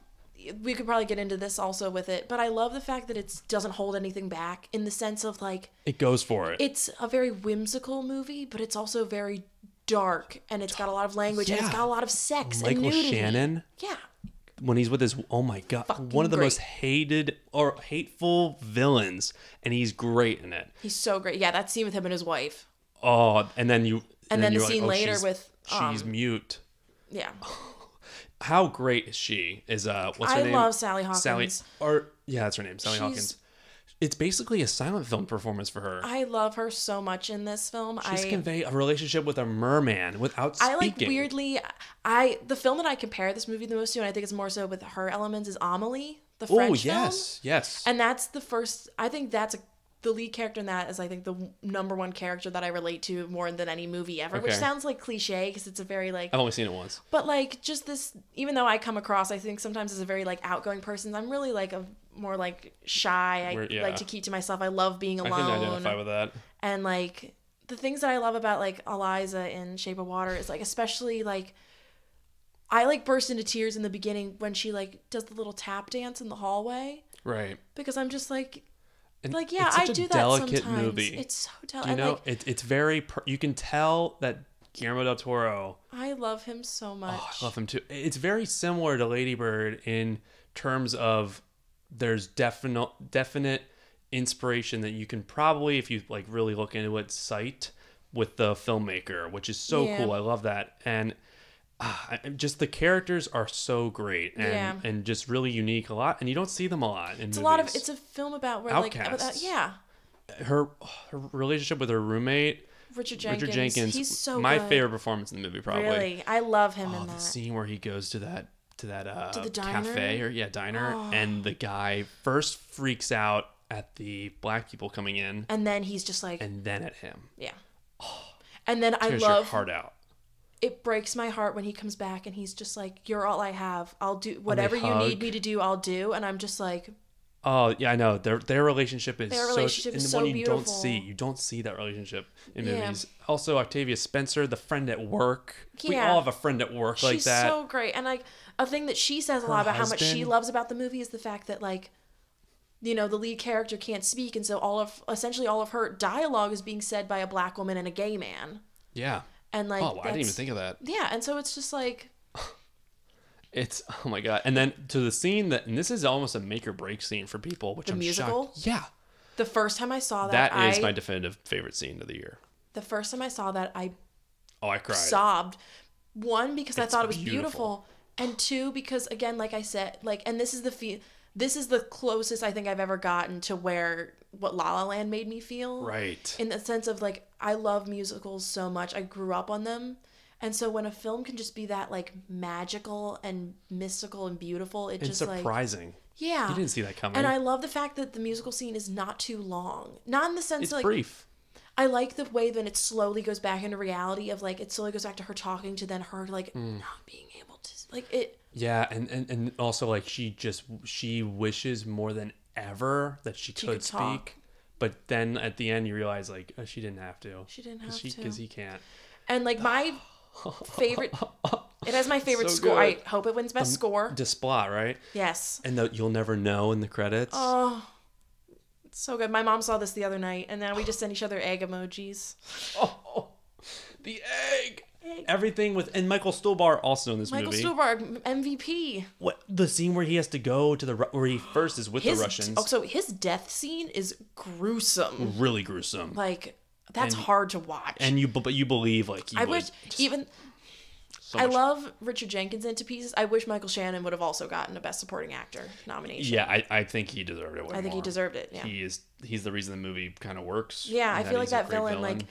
We could probably get into this also with it, but I love the fact that it doesn't hold anything back in the sense of like it goes for it. It's a very whimsical movie, but it's also very dark, and it's got a lot of language, and it's got a lot of sex and nudity. Michael Shannon, when he's with his one of the most hated or hateful villains, and he's great in it. He's so great. Yeah, that scene with him and his wife. Oh, and then the scene later with she's mute. Yeah. How great is she? What's her name? I love Sally Hawkins. That's her name, Sally Hawkins. It's basically a silent film performance for her. I love her so much in this film. She's conveyed a relationship with a merman without speaking. I like weirdly. The film that I compare this movie the most to, and I think it's more so with her elements, is Amelie, the French film. Yes. And that's the first. I think that's the lead character in that is I think the number one character that I relate to more than any movie ever, which sounds like cliche because it's a very like. I've only seen it once. But like just this, even though I come across, I think sometimes as a very like outgoing person, I'm really like a more like shy. I like to keep to myself. I love being alone. I can identify with that. And like the things that I love about like Eliza in Shape of Water is like especially like I like burst into tears in the beginning when she like does the little tap dance in the hallway. Right. Because I'm just like. And like I do that delicate sometimes. Movie. It's so delicate. You know, it's very. You can tell that Guillermo del Toro. I love him so much. Oh, I love him too. It's very similar to Lady Bird in terms of there's definite inspiration that you can probably, if you like really look into it, cite with the filmmaker, which is so cool. I love that. And just the characters are so great and just really unique a lot, and you don't see them a lot in movies. It's a film about where outcasts. Her relationship with her roommate Richard Jenkins. He's so my good. Favorite performance in the movie, probably. Really, I love him in that. The scene where he goes to that the cafe or diner, and the guy first freaks out at the black people coming in, and then he's just like, and then at him. Yeah. And then I love your heart out. It breaks my heart when he comes back and he's just like, "You're all I have. I'll do whatever you need me to do. I'll do." And I'm just like, Oh yeah, I know their relationship is so beautiful. You don't see that relationship in movies. Also, Octavia Spencer, the friend at work. Yeah. We all have a friend at work like that. She's so great, and like a thing that she says a lot about how much she loves about the movie is the fact that like, you know, the lead character can't speak, and so essentially all of her dialogue is being said by a black woman and a gay man. Yeah. And like, I didn't even think of that. Yeah, and so it's just like. It's oh my god! And then to the scene and this is almost a make or break scene for people, which I'm musical? shocked. Yeah, the first time I saw that, is my definitive favorite scene of the year. The first time I saw that, I cried, sobbed. One, because I thought it was beautiful, and two, because again, like I said, like, and this is the closest I think I've ever gotten to what La La Land made me feel. Right. In the sense of like, I love musicals so much. I grew up on them. And so when a film can just be that like magical and mystical and beautiful, it's just surprising. Yeah. You didn't see that coming. And I love the fact that the musical scene is not too long. Not in the sense it's like brief. I like the way that it slowly goes back into reality of like it slowly goes back to her talking to then her like not being able to like it. Yeah, and also like she wishes more than ever that she could speak. Talk. But then at the end you realize like she didn't have to. She didn't have to. Because he can't. And like my favorite it has my favorite score. Good. I hope it wins best score. Desplat, right? Yes. And you'll never know in the credits. Oh, it's so good. My mom saw this the other night, and now we just send each other egg emojis. Oh, the egg. Everything and Michael Stuhlbarg also in this movie. Michael Stuhlbarg, MVP. What the scene where he has to go to where he first is with the Russians? So his death scene is gruesome. Really gruesome. Like. That's hard to watch. But you believe like I wish even. So I love Richard Jenkins into pieces. I wish Michael Shannon would have also gotten a Best Supporting Actor nomination. Yeah, I think he deserved it. I think he deserved it. Yeah, he's the reason the movie kind of works. Yeah, I feel like that villain, like,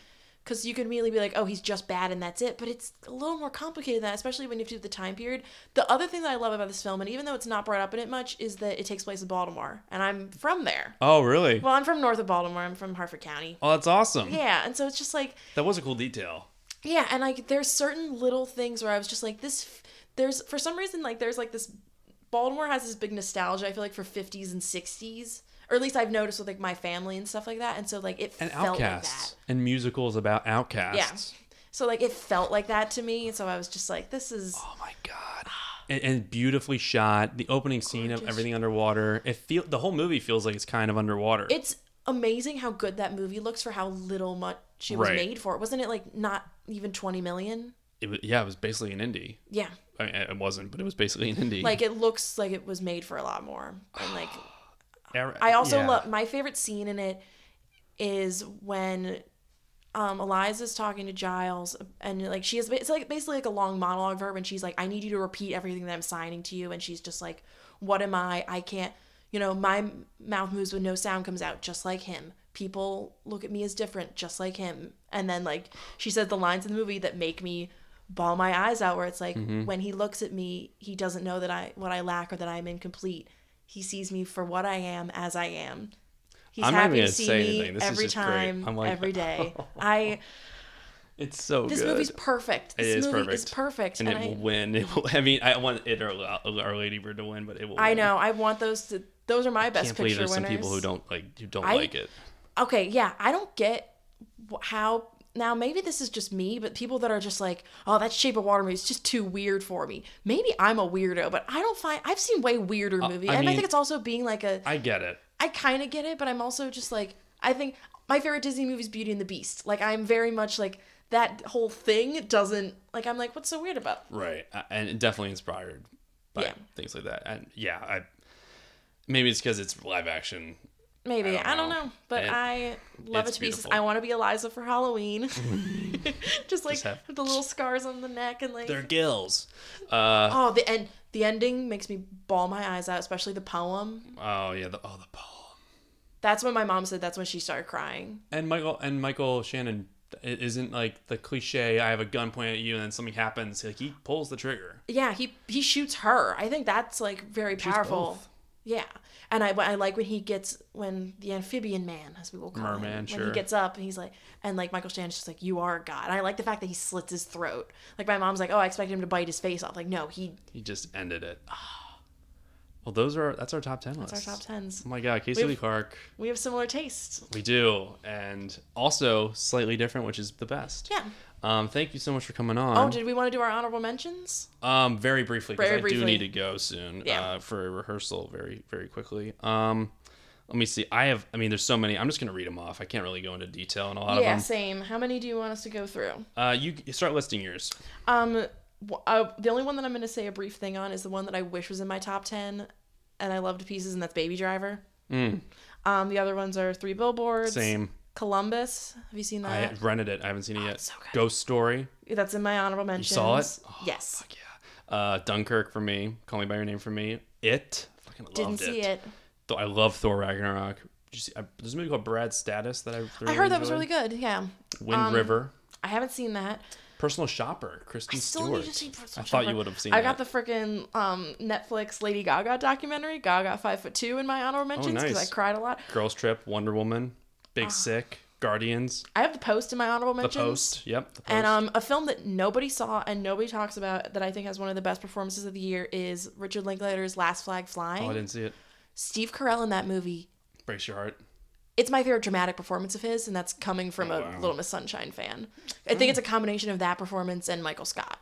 because you could immediately be like, oh, he's just bad and that's it. But it's a little more complicated than that, especially when you have to do the time period. The other thing that I love about this film, and even though it's not brought up in it much, is that it takes place in Baltimore, and I'm from there. Oh, really? Well, I'm from north of Baltimore. I'm from Harford County. Oh, that's awesome. Yeah, and so it's just like that was a cool detail. Yeah, and like there's certain little things where I was just like there's for some reason like there's like this Baltimore has this big nostalgia I feel like for 50s and 60s, or at least I've noticed with like my family and stuff like that, and so like it felt outcasts, like that. And musicals about outcasts. Yeah. So like it felt like that to me, so I was just like, this is oh my god. And beautifully shot. The opening scene of everything underwater. The whole movie feels like it's kind of underwater. It's amazing how good that movie looks for how much it was made for. Wasn't it like not even 20 million? It was basically an indie. Yeah. I mean, it wasn't, but it was basically an indie. Like it looks like it was made for a lot more. And like I also love my favorite scene in it is when Eliza's talking to Giles, and like it's like basically like a long monologue of her when she's like, I need you to repeat everything that I'm signing to you, and she's just like, what am I can't, my mouth moves when no sound comes out, just like him. People look at me as different, just like him. And then like she says the lines in the movie that make me bawl my eyes out, where it's like, when he looks at me, he doesn't know what I lack or that I'm incomplete. He sees me for what I am, as I am. He's happy to see me every time, like, every day. It's so good. This movie's perfect. This movie is perfect. And it will win. I mean, I want it or Our Lady Bird to win, but it will win. I know. I want those are my best picture winners. There's some people who don't like it. Okay, yeah. I don't get how... Now, maybe this is just me, but people that are just like, oh, that Shape of Water movie is just too weird for me. Maybe I'm a weirdo, but I've seen way weirder movies. I think it's also being like I get it. I kind of get it, but I'm also just like, I think my favorite Disney movie is Beauty and the Beast. Like, I'm very much like, that whole thing doesn't, like, I'm like, what's so weird about it? Right. And definitely inspired by things like that. And maybe it's because it's live action. Maybe. I don't know. But I love it to pieces. I want to be Eliza for Halloween. Just like with the little scars on the neck and like... Their gills. The ending makes me bawl my eyes out, especially the poem. Oh, yeah. The poem. That's when my mom said that's when she started crying. And Michael Shannon isn't like the cliche, I have a gun pointed at you and then something happens. Like, he pulls the trigger. Yeah, he shoots her. I think that's like very powerful. Both. Yeah. And I like when the amphibian man, as we will call Merman, him, when he gets up and he's like, and like Michael Shannon's just like, you are a god. And I like the fact that he slits his throat. Like my mom's like, oh, I expected him to bite his face off. Like, no, he just ended it. Well, that's our top 10 list. That's our top 10s. Oh my God, Casey Lee Clark. We have similar tastes. We do, and also slightly different, which is the best. Yeah. Thank you so much for coming on. Oh, did we want to do our honorable mentions? Very briefly, because I do need to go soon. Yeah. For a rehearsal, very, very quickly. Let me see. There's so many. I'm just going to read them off. I can't really go into detail on a lot of them. Yeah, same. How many do you want us to go through? You start listing yours. The only one that I'm going to say a brief thing on is the one that I wish was in my top 10, and I love to pieces, and that's Baby Driver. The other ones are 3 Billboards. Same. Columbus. Have you seen that? I rented it. I haven't seen it yet. It's so good. Ghost Story. That's in my honorable mentions. You saw it? Oh, yes. Fuck yeah. Dunkirk for me. Call Me by Your Name for me. It. Fucking loved it. Didn't see it. I love Thor Ragnarok. Did you see? There's a movie called Brad Status that I really heard that enjoyed. was really good. Yeah. Wind River. I haven't seen that. Personal Shopper. Kristen Stewart. Need to see Personal I thought Shopper. you would have seen I that. got the freaking Netflix Lady Gaga documentary, Gaga 5'2" in my honorable mentions because nice. I cried a lot. Girls Trip, Wonder Woman, Big Sick, Guardians. I have The Post in my honorable mentions. The Post, yep. The Post. And a film that nobody saw and nobody talks about that I think has one of the best performances of the year is Richard Linklater's Last Flag Flying. Oh, I didn't see it. Steve Carell in that movie. Brace your heart. It's my favorite dramatic performance of his, and that's coming from a Little Miss Sunshine fan. I think it's a combination of that performance and Michael Scott.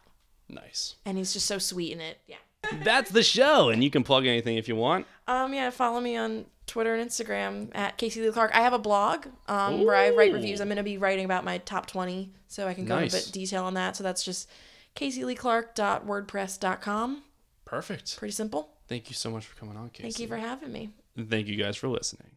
Nice. And he's just so sweet in it. Yeah. That's the show, and you can plug anything if you want. Yeah, follow me on Twitter and Instagram at Casey Lee Clark. I have a blog where I write reviews. I'm going to be writing about my top 20, so I can go into a bit detail on that. So that's just CaseyLeeClark.wordpress.com. Perfect. Pretty simple. Thank you so much for coming on, Casey. Thank you for having me. And thank you guys for listening.